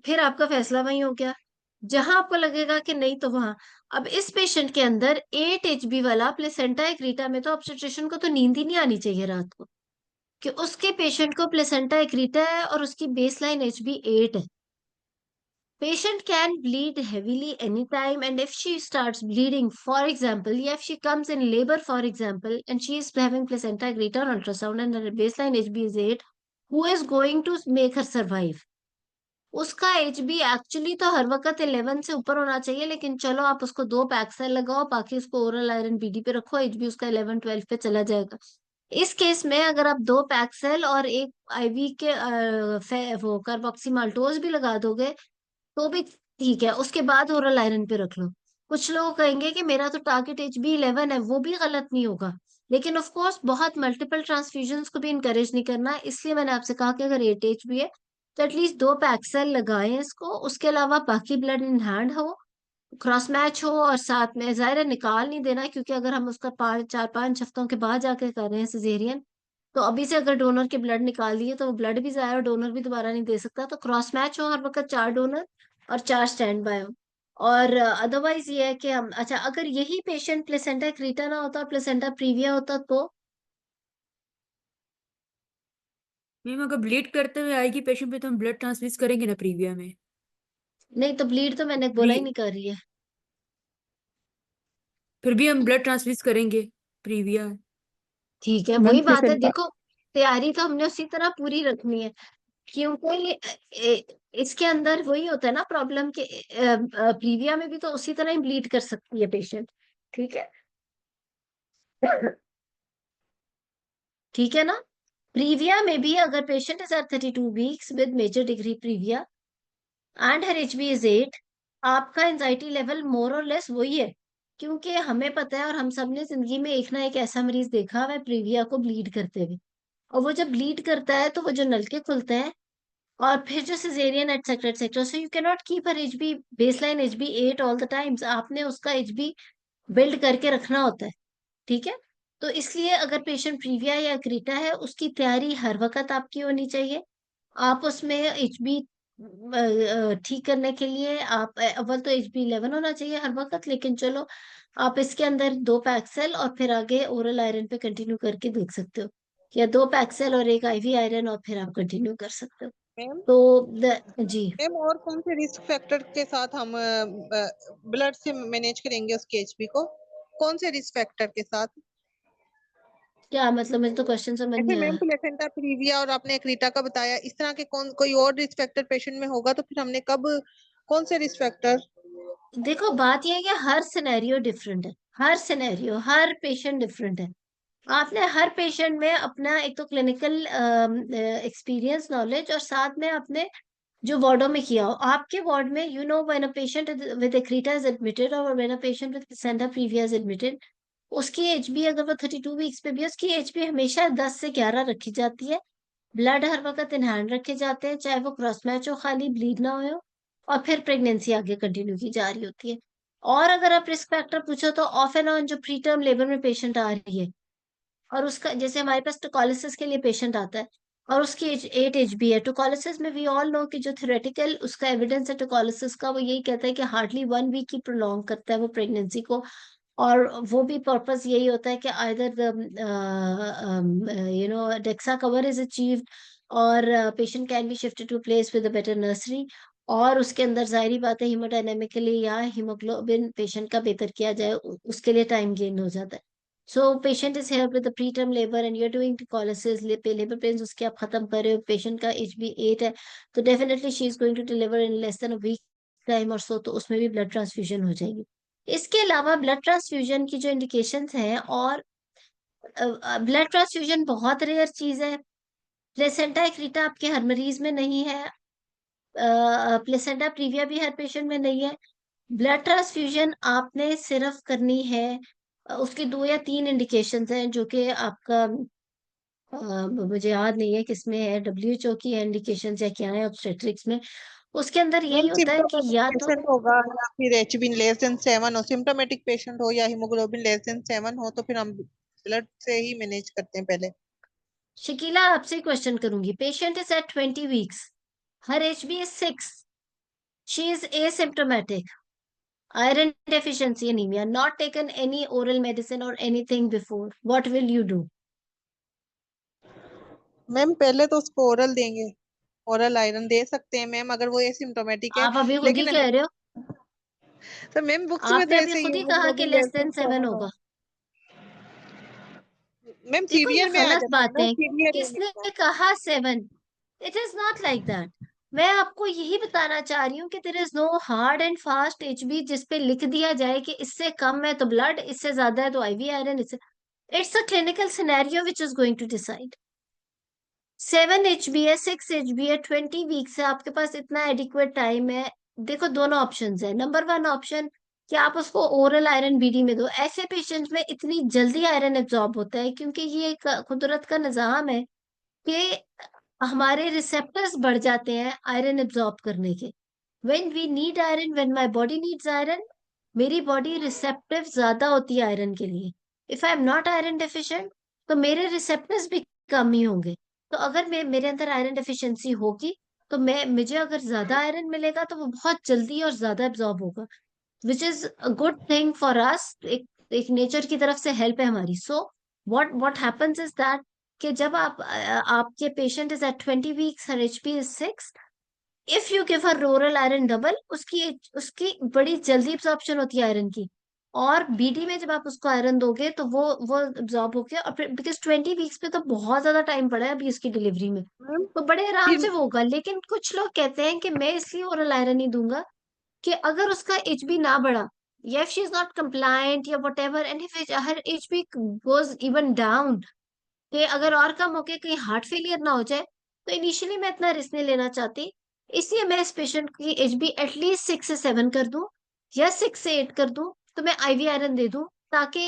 फिर आपका फैसला वही हो गया। जहां आपको लगेगा कि नहीं, तो वहां। अब इस पेशेंट के अंदर 8 एचबी वाला प्लेसेंटा एक्रीटा में, तो ऑब्स्टेट्रिशियन को तो नींद ही नहीं आनी चाहिए रात को, कि उसके पेशेंट को प्लेसेंटा एक्रीटा है और उसकी बेसलाइन एचबी 8 है। Patient can bleed heavily anytime, and if she starts bleeding, for example, yeah, if she comes in labor, for example, and she is having placenta accreta on ultrasound and her baseline HB is 8, who is going to make her survive? उसका HB एक्चुअली तो हर वक्त 11 से ऊपर होना चाहिए, लेकिन चलो आप उसको 2 पैक्सेल लगाओ, बाकी उसको ओरल आयरन BD पे रखो, HB उसका 11-12 पे चला जाएगा। इस केस में अगर आप 2 पैक्सेल और एक IV के वो कार्बोक्सी माल्टोज भी लगा दोगे तो भी ठीक है, उसके बाद ओरल आयरन पे रख लो। कुछ लोग कहेंगे कि मेरा तो टारगेट HB 11 है, वो भी गलत नहीं होगा, लेकिन ऑफ कोर्स बहुत मल्टीपल ट्रांसफ्यूजन को भी इनकरेज नहीं करना, इसलिए मैंने आपसे कहा कि अगर 8 HB है तो एटलीस्ट 2 पैक्सेल लगाएं इसको, उसके अलावा बाकी ब्लड इन हैंड हो, क्रॉस मैच हो, और साथ में जाहिर है निकाल नहीं देना, क्योंकि अगर हम उसका 4-5 हफ्तों के बाद जाके कर रहे हैं सिजेरियन, तो अभी से अगर डोनर के ब्लड निकाल दिए तो वो ब्लड भी जाया और डोनर भी दोबारा नहीं दे सकता। तो क्रॉस मैच हो हर वक्त, 4 डोनर और 4 स्टैंड बाय हो। और अदरवाइज ये है कि हम, अच्छा अगर यही पेशेंट प्लेसेंटा क्रीटा ना होता और प्लेसेंटा प्रीविया होता तो मैम अगर ब्लीड करते हुए आएगी पेशेंट पे तो हम ब्लड ट्रांसफ्यूज करेंगे ना प्रीविया में। नहीं, तो ब्लीड तो मैंने बोला ही नहीं कर रही है। फिर भी हम ब्लड ट्रांसफ्यूज करेंगे प्रीविया। ठीक है, मैम वही बात है, प्लेसेंटा देखो तैयारी तो हमने उसी तरह पूरी रखनी है, क्योंकि इसके अंदर वही होता है ना प्रॉब्लम के, प्रीविया में भी तो उसी तरह ही ब्लीड कर सकती है पेशेंट। ठीक है, ठीक है ना। प्रीविया में भी अगर patient is at 32 weeks with major degree praevia and her HB is 8, आपका एंजाइटी लेवल मोर और लेस वही है, क्योंकि हमें पता है और हम सब ने जिंदगी में एक ना एक ऐसा मरीज देखा हुआ है प्रीविया को ब्लीड करते हुए, और वो जब ब्लीड करता है तो वो जो नलके खुलते हैं और फिर जो caesarean etcetera etcetera, so you can not keep her HB baseline HB 8 all the times, आपने उसका HB बिल्ड करके रखना होता है। ठीक है, तो इसलिए अगर पेशेंट प्रीविया या क्रीटा है, उसकी तैयारी हर वक्त आपकी होनी चाहिए। आप उसमें HB ठीक करने के लिए आप अव्वल तो HB 11 होना चाहिए हर वक्त, लेकिन चलो आप इसके अंदर 2 पैक्सेल और फिर आगे ओरल आयरन पे कंटिन्यू करके देख सकते हो, या 2 पैक्सेल और एक IV आयरन और फिर आप कंटिन्यू कर सकते हो। मैम तो जी मैम और कौन से रिस्क फैक्टर के साथ हम ब्लड से मैनेज करेंगे उसके HB को, कौन से रिस्क फैक्टर के साथ? क्या मतलब, मुझे तो क्वेश्चन समझ ऐसे नहीं मैम आया। प्लेसेंटा प्रीविया और आपने क्रीटा का बताया, इस तरह के कोई और रिस्क फैक्टर पेशेंट में होगा तो फिर हमने कब, कौन से रिस्क फैक्टर? देखो बात यह है कि हर सिनेरियो डिफरेंट है, हर सिनेरियो हर पेशेंट डिफरेंट है। आपने हर पेशेंट में अपना एक तो क्लिनिकल एक्सपीरियंस नॉलेज और साथ में अपने जो वार्डों में किया हो, आपके वार्ड में you know when a patient with accreta is admitted और when a patient with placenta praevia is admitted, उसकी HB अगर वो 32 वीक्स पे भी है, उसकी HB हमेशा 10 से 11 रखी जाती है। ब्लड हर वक्त इन हैंड रखे जाते हैं, चाहे वो क्रॉस मैच हो, खाली ब्लीड ना हो, और फिर प्रेगनेंसी आगे कंटिन्यू की जा रही होती है। और अगर आप रिस्क फैक्टर पूछो तो ऑफ एंड ऑन जो प्री टर्म लेबर में पेशेंट आ रही है और उसका, जैसे हमारे पास टोकोलिसिस के लिए पेशेंट आता है और उसकी 8 HB है, टोकोलिसिस में वी ऑल नो कि जो थ्योरेटिकल उसका एविडेंस है टोकोलिसिस का, वो यही कहता है कि हार्डली 1 वीक ही प्रोलॉन्ग करता है वो प्रेगनेंसी को, और वो भी पर्पस यही होता है कि either dexa cover is achieved और patient can be shifted to place with a better nursery, और उसके अंदर जाहिर बात है हीमोडायनेमिकली या हीमोग्लोबिन पेशेंट का बेहतर किया जाए, उसके लिए टाइम गेन हो जाता है। So patient is here with pre term labour and you are doing tocolysis, labour pains उसके आप खत्म कर रहे हो, पेशेंट का HB 8 है, तो definitely she is going to deliver in less than a week time और सो, तो उसमें भी ब्लड ट्रांसफ्यूजन हो जाएगी। इसके अलावा ब्लड ट्रांसफ्यूजन की जो इंडिकेशंस हैं, और ब्लड ट्रांसफ्यूजन बहुत रेयर चीज है, प्लेसेंटा एक्रीटा आपके हर मरीज में नहीं है, प्लेसेंटा प्रीविया भी हर पेशेंट में नहीं है। ब्लड ट्रांसफ्यूजन आपने सिर्फ करनी है, उसके 2 या 3 इंडिकेशंस हैं जो कि आपका मुझे याद नहीं है किसमें है, WHO की इंडिकेशन या क्या है ऑब्स्टेट्रिक्स में, उसके अंदर यही मैम होता है कि सिम्टोमेटिक या तो पेशेंट होगा या फिर HB लेस देन 7 हो, सिम्टोमेटिक पेशेंट हो या हीमोग्लोबिन लेस देन 7 हो, तो फिर हम ब्लड से ही मैनेज करते हैं पहले। शकीला आपसे क्वेश्चन करूंगी, patient is at 20 weeks, her HB is 6, she is asymptomatic, iron deficiency anemia, not taken any oral medicine or anything before, what will you do? Ma'am पहले तो उसको ओरल देंगे, ओरल आयरन दे सकते हैं मैम अगर वो एसिम्टोमेटिक है। आप अभी खुद ही लेकिन कह रहे हो, सर मैम बुक्स में तो आपने अभी ऐसे ही खुद ही कहा कि haemoglobin less less than than 7 7 हो। होगा। मैम देखो ये सीवियर में आ गलत जाता है ना, बातें, सीवियर किसने कहा 7? It is not like that. मैं आपको यही बताना चाह रही हूँ कि there is no hard and fast HB जिस पे लिख दिया जाए कि इससे कम है तो ब्लड, इससे ज्यादा है तो IV आयरन, इससे it's a clinical scenario which is going to decide. 7 HB है, 6 HB है, 20 वीक्स है, आपके पास इतना एडिक्वेट टाइम है। देखो दोनों ऑप्शंस है। नंबर 1 ऑप्शन कि आप उसको ओरल आयरन BD में दो। ऐसे पेशेंट्स में इतनी जल्दी आयरन एब्जॉर्ब होता है क्योंकि ये एक कुदरत का निजाम है कि हमारे रिसेप्टर्स बढ़ जाते हैं आयरन एब्जॉर्ब करने के। When we need iron, when my body needs iron, मेरी बॉडी रिसेप्टिव ज्यादा होती है आयरन के लिए। If I am not iron deficient तो मेरे रिसेप्टर्स भी कम ही होंगे। तो अगर मेरे अंदर आयरन डेफिशिएंसी होगी तो मुझे अगर ज्यादा आयरन मिलेगा तो वो बहुत जल्दी और ज्यादा एब्जॉर्ब होगा, which is a good thing for us. एक नेचर की तरफ से हेल्प है हमारी। So what happens is that कि जब आपके patient is at 20 weeks, her HP is 6, if you give her oral iron double, उसकी बड़ी जल्दी एब्जॉर्प्शन होती है आयरन की। और BD में जब आप उसको आयरन दोगे तो वो एब्जॉर्ब होके, और बिकॉज 20 वीक्स पे तो बहुत ज्यादा टाइम पड़ा है अभी इसकी डिलीवरी में, मैम तो बड़े आराम फिर से वो होगा। लेकिन कुछ लोग कहते हैं कि मैं इसलिए ओरल आयरन ही दूंगा कि अगर उसका HB ना बढ़ा, या if she is not compliant या whatever, and if her HB goes even down, कि अगर और कम होके कहीं हार्ट फेलियर ना हो जाए, तो इनिशियली मैं इतना रिस्क नहीं लेना चाहती। इसलिए मैं इस पेशेंट की HB एटलीस्ट 6 से 7 कर दूं या 6 से 8 कर दूं, तो मैं IV आयरन दे दूं, ताकि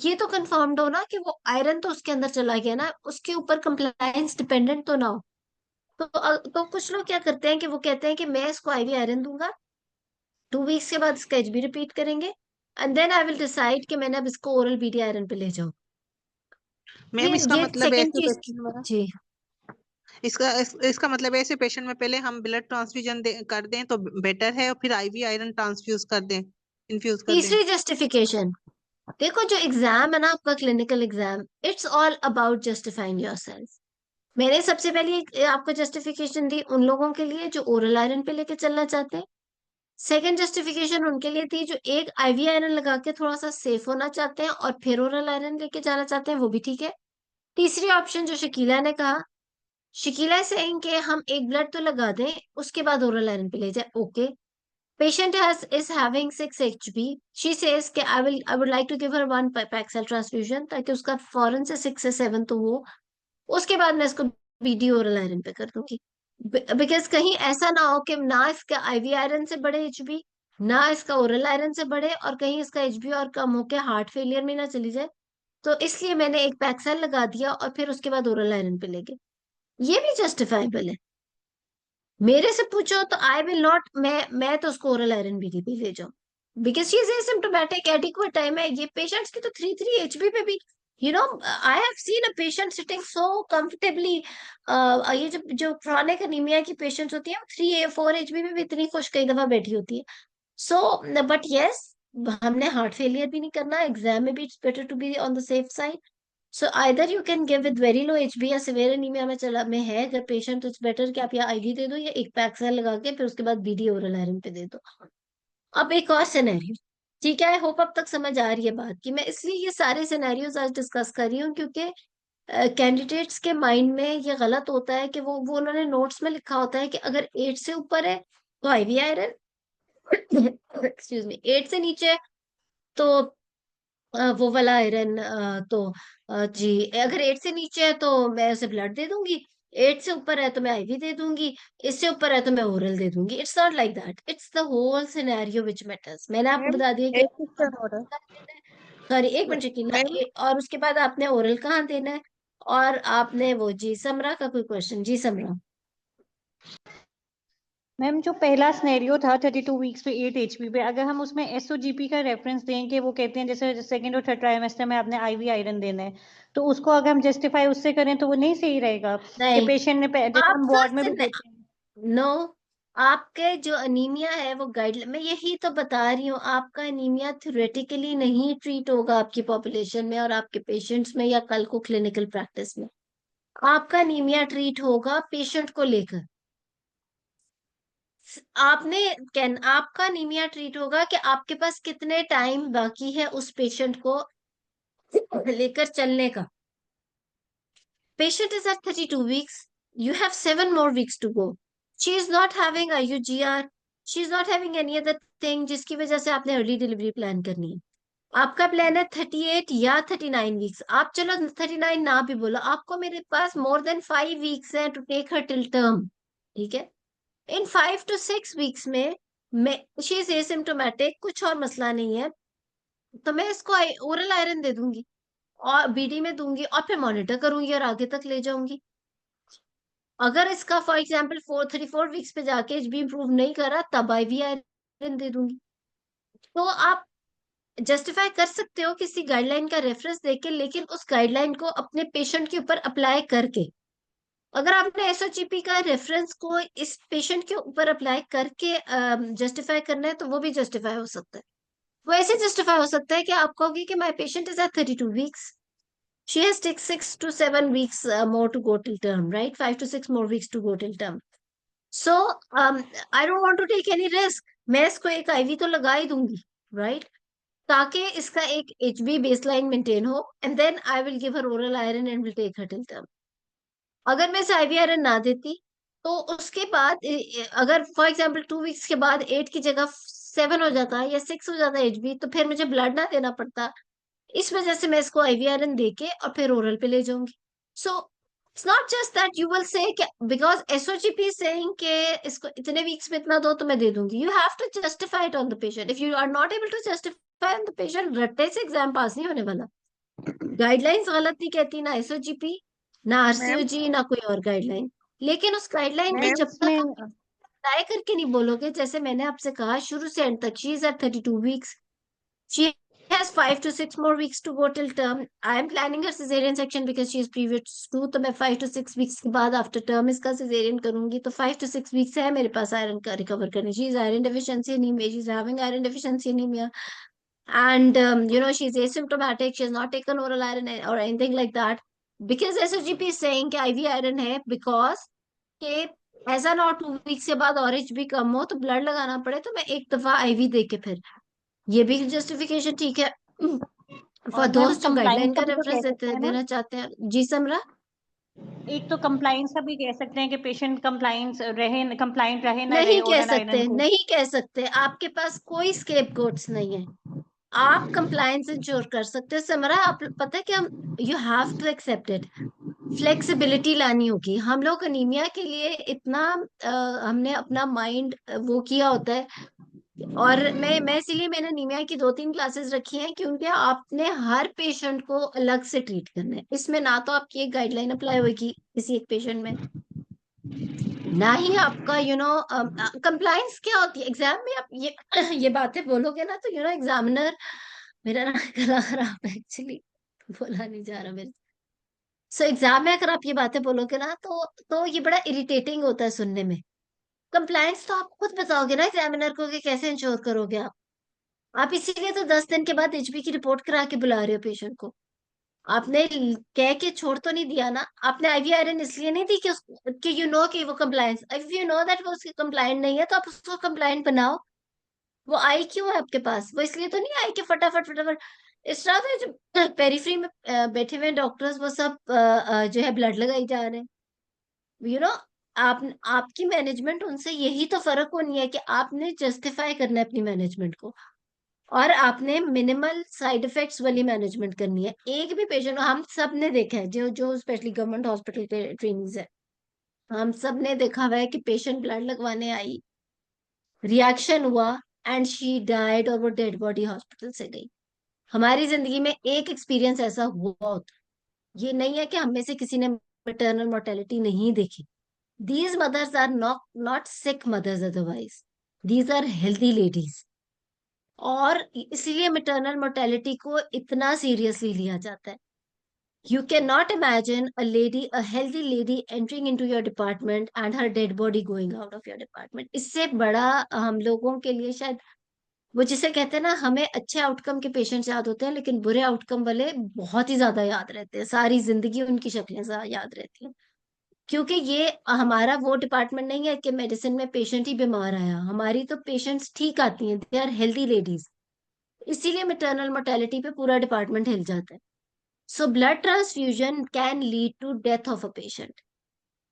ये तो कंफर्म्ड हो ना कि वो आयरन तो उसके अंदर चला गया ना, उसके ऊपर कंप्लायंस डिपेंडेंट तो ना हो। तो कुछ लोग क्या करते हैं कि वो कहते हैं कि मैं इसको IV आयरन दूंगा, 2 वीक्स के बाद इसका HB रिपीट करेंगे, and then I will decide कि मैंने अब इसको ओरल BD आयरन पे ले जाऊं। मैम इसका ये मतलब सेकंड ऐसे चीज। पेशेंट में जी, इसका मतलब ऐसे पेशेंट में पहले हम ब्लड ट्रांसफ्यूजन कर दें तो बेटर है, और फिर IV आयरन ट्रांसफ्यूज कर दें, इन्फ्यूज कर दें। तीसरी जस्टिफिकेशन, देखो जो एग्जाम है ना आपका clinical exam, it's all about justifying yourself. मैंने सबसे पहले आपको जस्टिफिकेशन दी उन लोगों के लिए जो ओरल आयरन पे लेके चलना चाहते हैं। सेकंड जस्टिफिकेशन उनके लिए थी जो एक IV आयरन लगा के थोड़ा सा सेफ होना चाहते हैं और फिर ओरल आयरन लेके जाना चाहते हैं, वो भी ठीक है। तीसरी ऑप्शन जो शकीला ने कहा, शकीला सेइंग कि हम एक ब्लड तो लगा दें उसके बाद ओरल आयरन पे ले जाए, okay. Patient is having 6 HB. She says कि I would like to give her 1 Paxil transfusion ताकि उसका फौरन से 6 से 7 तो हो, उसके बाद मैं इसको BD ओरल आयरन पे कर दूंगी। बिकॉज कहीं ऐसा ना हो कि ना इसका IV आयरन से बढ़े HB, ना इसका ओरल आयरन से बढ़े, और कहीं इसका HB और कम होके हार्ट फेलियर में ना चली जाए। तो इसलिए मैंने एक पैक्सल लगा दिया और फिर उसके बाद ओरल आयरन पे ले गए। ये भी जस्टिफाइबल है। मेरे से पूछो तो आई विल नॉट, मैं तो उसको ओरल आयरन भी ले जाऊं, because she is asymptomatic, adequate time है। ये पेशेंट्स की तो 3 HB पे भी, आई have seen a patient sitting so comfortably. ये जो क्रॉनिक अनीमिया की पेशेंट्स होती है, 3 4 HB में भी इतनी खुश कई दफा बैठी होती है। सो बट यस, हमने हार्ट फेलियर भी नहीं करना एग्जाम में भी, it's better to be on the safe side. So either you can give with very low HB या सिवियर एनीमिया में है अगर पेशेंट, तो इट्स बेटर कि आप या IV दे दो या एक पैक्सल लगा के फिर उसके बाद BD ओरल आयरन पे दे दो। अब एक और सिनेरियो, ठीक है, आई होप अब तक समझ आ रही है बात की। मैं इसलिए ये सारे सिनेरियोज आज डिस्कस कर रही हूँ क्योंकि कैंडिडेट्स के माइंड में ये गलत होता है कि वो उन्होंने नोट्स में लिखा होता है कि अगर 8 से ऊपर है तो IV आयरन, एक्सक्यूज मी, 8 से नीचे है तो वो वाला आयरन, तो जी, अगर 8 से नीचे है तो मैं उसे ब्लड दे दूंगी, 8 से ऊपर है तो मैं IV दे दूंगी, इससे ऊपर है तो मैं ओरल दे दूंगी। It's not like that, it's the whole scenario which matters. मैंने आपको मैम बता दिया कि एक क्वेश्चन हो रहा सॉरी एक है मिनट शकीला, मैम। और उसके बाद आपने ओरल कहाँ देना है, और आपने वो, जी समरा का कोई क्वेश्चन, जी समरा। मैम जो पहला स्नेरियो था 32 वीक्स पे 8 HB पे, अगर हम उसमें SOGP का रेफरेंस दें कि वो कहते हैं जैसे सेकंड और थर्ड ट्राइमेस्टर में आपने IV आयरन देना है, तो उसको अगर हम जस्टिफाई उससे करें तो वो नहीं सही रहेगा कि नहीं, पेशेंट ने जैसे हम आपका वार्ड में भी देते हैं। नो, आपके जो अनीमिया है वो गाइडलाइन, मैं यही तो बता रही हूँ, आपका अनीमिया थ्योरेटिकली नहीं ट्रीट होगा आपकी पॉपुलेशन में और आपके पेशेंट्स में या कल को क्लिनिकल प्रैक्टिस में। आपका अनीमिया ट्रीट होगा पेशेंट को लेकर। आपने कैन आपका अनीमिया ट्रीट होगा कि आपके पास कितने टाइम बाकी है उस पेशेंट को लेकर चलने का। Patient is at 32 weeks, you have 7 more weeks to go. She is not having IUGR, she is not having any other thing जिसकी वजह से आपने अर्ली डिलीवरी प्लान करनी है। आपका प्लान है 38 या 39 वीक्स, आप चलो 39 ना भी बोलो, आपको मेरे पास मोर देन 5 वीक्स है to take her till term, ठीक है। इन 5 to 6 वीक्स में मैं शी इज एसिम्टोमेटिक, कुछ और मसला नहीं है, तो मैं इसको ओरल आयरन दे दूंगी और BD में दूंगी और फिर मॉनिटर करूंगी और आगे तक ले जाऊंगी। अगर इसका फॉर एग्जाम्पल 34 वीक्स पे जाके HB इंप्रूव नहीं करा तब IV आयरन दे दूंगी। तो आप जस्टिफाई कर सकते हो किसी गाइडलाइन का रेफरेंस देके, लेकिन उस गाइडलाइन को अपने पेशेंट के ऊपर अप्लाई करके। अगर आपने SOGP का रेफरेंस को इस पेशेंट के ऊपर अप्लाई करके जस्टिफाई करना है तो वो भी जस्टिफाई हो सकता है। वो ऐसे जस्टिफाई हो सकता है कि आप कहोगे कि my patient is at 32 weeks, she has take 6 to 7 weeks more to go till term, right? 5 to 6 more weeks to go till term. So I don't want to take any risk. मैं इसको एक IV तो लगा ही दूंगी, right? ताकि इसका एक HB baseline maintain हो, and then I will give her oral iron and will take her till term. अगर मैं इसे IV iron ना देती तो उसके बाद अगर फॉर एग्जाम्पल 2 वीक्स के बाद 8 की जगह 7 हो जाता या 6 हो जाता HB, तो फिर मुझे ब्लड ना देना पड़ता। इस वजह से मैं इसको IV आयरन देके और फिर ओरल पे ले जाऊंगी। So it's not just that you will say because SOGP saying के इसको इतने वीक्स में इतना दो तो मैं दे दूंगी। You have to justify it on the patient. If you are not able to justify on the patient, रट्टे से एग्जाम पास नहीं होने वाला। गाइडलाइंस गलत नहीं कहती, ना SOGP, ना RCOG, ना कोई और गाइडलाइन। लेकिन उस गाइडलाइन के मैम जब तक इसमें आप अप्लाई करके नहीं बोलोगे, जैसे मैंने आपसे कहा शुरू से एंड तक, she is at 32 weeks, she has 5 to 6 more weeks to go till term. I am planning her cesarean section because she is previous to, तो मैं 5 to 6 weeks के बाद आफ्टर टर्म इसका cesarean करूंगी, तो 5 to 6 weeks है मेरे पास आयरन का रिकवर करने। She is iron deficiency anemia, she is having iron deficiency anemia, and she is asymptomatic, she has not taken oral iron or anything like that, because SOGP is saying कि IV iron है, because के ऐसा ना 2 weeks के बाद और HB कम हो तो ब्लड लगाना पड़े, तो मैं एक दफा IV दे के फिर, ये भी जस्टिफिकेशन ठीक है फॉर और मैम दोस्त जो कंप्लाइंस गाइडलाइन का का भी तो कह रेफरेंस सकते हैं ना, देना चाहते हैं। जी समरा, एक तो कंप्लाइंस का भी कह सकते हैं कि पेशेंट कंप्लाइंस रहे, कंप्लाइंट रहे ना रहे नहीं कह ओरल आयरन सकते, को। नहीं कह सकते, आपके पास कोई स्केप गोट्स नहीं है। आप कंप्लायंस इंश्योर कर सकते हो समरा। आप पता है कि you have to accept it, flexibility लानी होगी। हम लोग अनीमिया के लिए इतना हमने अपना माइंड वो किया होता है, और मैं इसीलिए मैंने अनीमिया की 2-3 क्लासेस रखी हैं, क्योंकि आपने हर पेशेंट को अलग से ट्रीट करना है। इसमें ना तो आपकी एक गाइडलाइन अप्लाई होगी किसी एक पेशेंट में, ना ही आपका कंप्लायंस क्या होती है। एग्जाम में आप ये बातें बोलोगे ना, तो एग्जामिनर, मेरा ना गला खराब है एक्चुअली, बोला नहीं जा रहा मेरे। सो एग्जाम में अगर आप ये बातें बोलोगे ना, तो ये बड़ा इरिटेटिंग होता है सुनने में। कंप्लायंस तो आप खुद बताओगे ना एग्जामिनर को कि कैसे इंश्योर करोगे आप इसीलिए तो 10 दिन के बाद HB की रिपोर्ट करा के बुला रहे हो पेशेंट को। आपने कह के छोड़ तो नहीं दिया ना, आपने IV आयरन इसलिए नहीं दी कि कि वो compliance, if you know that वो उसकी कंप्लायंट नहीं है तो आप उसको कंप्लायंट बनाओ। वो आई क्यों है आपके पास? वो इसलिए तो नहीं आई कि फटाफट फटाफट। इस तरह से जो पेरिफेरी में बैठे हुए डॉक्टर्स वो सब जो है ब्लड लगाई जा रहे हैं। यू नो आप आपकी मैनेजमेंट उनसे यही तो फर्क होनी है कि आपने जस्टिफाई करना है अपनी मैनेजमेंट को, और आपने मिनिमल साइड इफेक्ट्स वाली मैनेजमेंट करनी है। एक भी पेशेंट, हम सब ने देखा है, जो जो स्पेशली गवर्नमेंट हॉस्पिटल के ट्रेनिंग्स है, हम सब ने देखा हुआ है कि पेशेंट ब्लड लगवाने आई, रिएक्शन हुआ एंड शी डाइड, और वो डेड बॉडी हॉस्पिटल से गई। हमारी जिंदगी में एक एक्सपीरियंस ऐसा हुआ होता। ये नहीं है कि हम में से किसी ने मैटरनल मोर्टेलिटी नहीं देखी। These mothers are not sick mothers, otherwise these are healthy ladies, और इसलिए मैटरनल मोर्टेलिटी को इतना सीरियसली लिया जाता है। You can not imagine a healthy lady entering into your department and her dead body going out of your department. इससे बड़ा हम लोगों के लिए शायद, वो जिसे कहते हैं ना, हमें अच्छे आउटकम के पेशेंट्स याद होते हैं, लेकिन बुरे आउटकम वाले बहुत ही ज्यादा याद रहते हैं, सारी जिंदगी उनकी शक्लें याद रहती हैं। क्योंकि ये हमारा वो डिपार्टमेंट नहीं है कि मेडिसिन में पेशेंट ही बीमार आया, हमारी तो पेशेंट्स ठीक आती हैं, दे आर हेल्दी लेडीज। इसीलिए मैटरनल मोर्टेलिटी पे पूरा डिपार्टमेंट हिल जाता है। So blood transfusion can lead to death of a patient.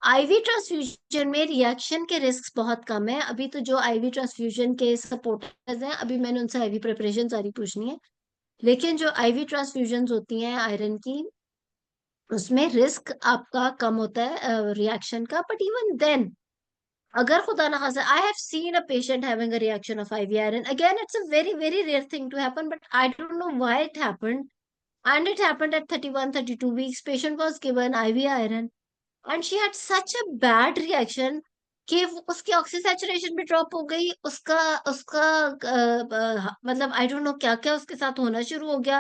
IV transfusion में रिएक्शन के रिस्क बहुत कम है। अभी तो जो आईवी ट्रांसफ्यूजन के सपोर्टर्स हैं, अभी मैंने उनसे आईवी प्रिपरेशन सारी पूछनी है। लेकिन जो आईवी ट्रांसफ्यूजन होती हैं आयरन की, उसमें रिस्क आपका कम होता है रिएक्शन का। बट इवन देन, अगर खुदा ना खास्ता, I have seen a patient having a reaction of IV iron, again it's a very very rare thing to happen, but I don't know why it happened, and it happened at 31 32 weeks. Patient was given IV iron and she had such a bad reaction कि उसकी ऑक्सीसैचुरेशन भी ड्रॉप हो गई, उसका उसका मतलब आई डोंट नो क्या क्या उसके साथ होना शुरू हो गया।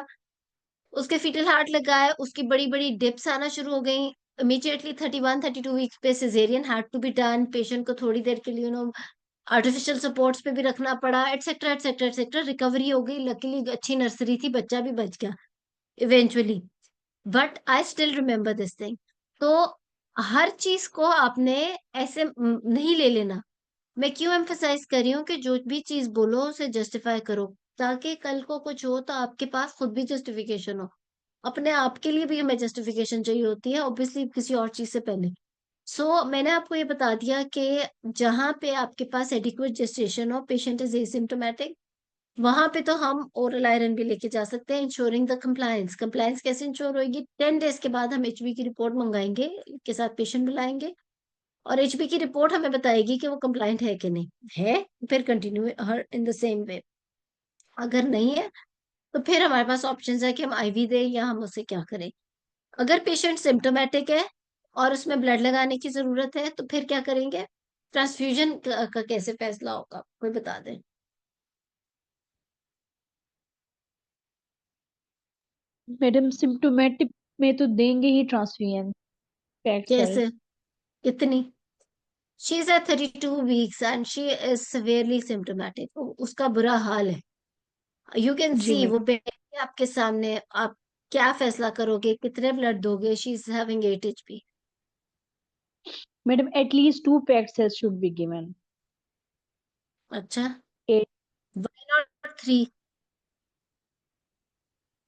उसके फीटल हार्ट लगाए, उसकी बड़ी बड़ी डिप्स आना शुरू हो गई। इमीडिएटली 31 32 वीक्स पे caesarean had to be done. Patient को थोड़ी देर के लिए आर्टिफिशियल सपोर्ट्स पे भी रखना पड़ा, एटसेट्रा एटसेट्रा एटसेट्रा। रिकवरी हो गई, लकीली अच्छी नर्सरी थी, बच्चा भी बच गया eventually. But I still remember this thing. तो हर चीज को आपने ऐसे नहीं ले लेना। मैं क्यों एम्फेसाइज कर रही हूँ कि जो भी चीज बोलो उसे जस्टिफाई करो, ताकि कल को कुछ हो तो आपके पास खुद भी जस्टिफिकेशन हो। अपने आप के लिए भी हमें जस्टिफिकेशन चाहिए होती है, ऑब्वियसली किसी और चीज से पहले। मैंने आपको ये बता दिया कि जहां पे आपके पास एडिक्वेट जेस्टेशन हो, पेशेंट इज एसिम्प्टोमेटिक, वहां पे तो हम ओरल आयरन भी लेके जा सकते हैं, इंश्योरिंग द कंप्लायंस। कंप्लायंस कैसे इंश्योर होगी? 10 डेज के बाद हम एचबी की रिपोर्ट मंगाएंगे, के साथ पेशेंट बुलाएंगे, और एचबी की रिपोर्ट हमें बताएगी कि वो कंप्लायंट है कि नहीं है। फिर continue her in the same way. अगर नहीं है तो फिर हमारे पास ऑप्शन है कि हम आईवी दें या हम उसे क्या करें। अगर पेशेंट सिम्टोमेटिक है और उसमें ब्लड लगाने की जरूरत है, तो फिर क्या करेंगे? ट्रांसफ्यूजन का कैसे फैसला होगा, कोई बता दे। मैडम सिम्टोमेटिक में तो देंगे ही ट्रांसफ्यूजन पैक्ड सेल। कैसे? कितनी? She is at 32 weeks and she is severely symptomatic. उसका बुरा हाल है, यू कैन जी सी। वो मैडम। बेटी आपके सामने, आप क्या फैसला करोगे, कितने ब्लड दोगे? She is having 8 HP। Madam at least 2 packed cells should be given. अच्छा, 8। Why not 3?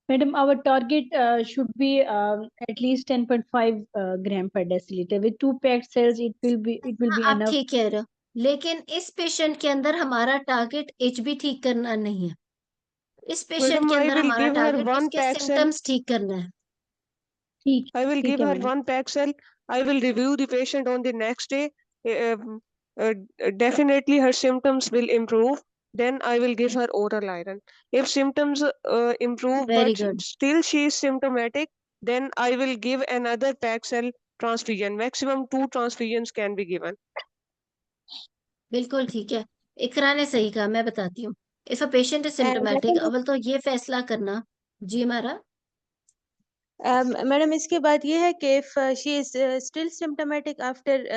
Madam, our target should be at least 10.5 gram per deciliter. With 2 packed cells, it will be आप enough. ठीक कह रहे हो, लेकिन इस पेशेंट के अंदर हमारा टारगेट एचबी ठीक करना नहीं है। इस पेशेंट Madam, के I अंदर will हमारा give her टारगेट one उसके Paxil. सिम्टम्स ठीक करना है। I will ठीक give है her madam. one Paxil. I will review the patient on the next day. Uh, uh, Definitely her symptoms will improve. Then I will give her oral iron. If symptoms improve very but good. still she is symptomatic, then I will give another Paxil transfusion. Maximum 2 transfusions can be given. बिल्कुल ठीक है, इकरा ने सही कहा, मैं बताती हूँ। If a patient is symptomatic, madam अव्वल तो ये फैसला करना। जी हमारा मैडम इसके बाद ये है कि if she is still symptomatic after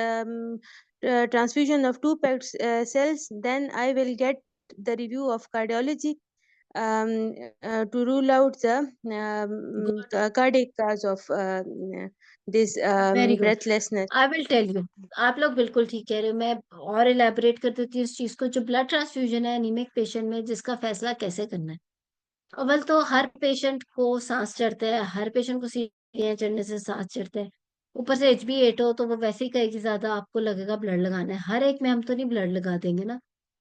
transfusion of 2 packed cells, then I will get the review of cardiology to rule out the good, cardiac cause of this very good. breathlessness. I will tell you, आप लोग बिल्कुल ठीक कह रहे हो। मैं और इलेबोरेट कर देती हूँ इस चीज को। जो ब्लड ट्रांसफ्यूजन है एनीमिक पेशेंट में, जिसका फैसला कैसे करना है। अव्वल तो हर पेशेंट को सांस चढ़ता है, हर पेशेंट को सीढ़ियाँ चढ़ने से सांस चढ़ता है। ऊपर से HB8 हो तो वो वैसे ही कहेगी ज्यादा आपको लगेगा ब्लड लगाना है। हर एक में हम तो नहीं ब्लड लगा देंगे ना।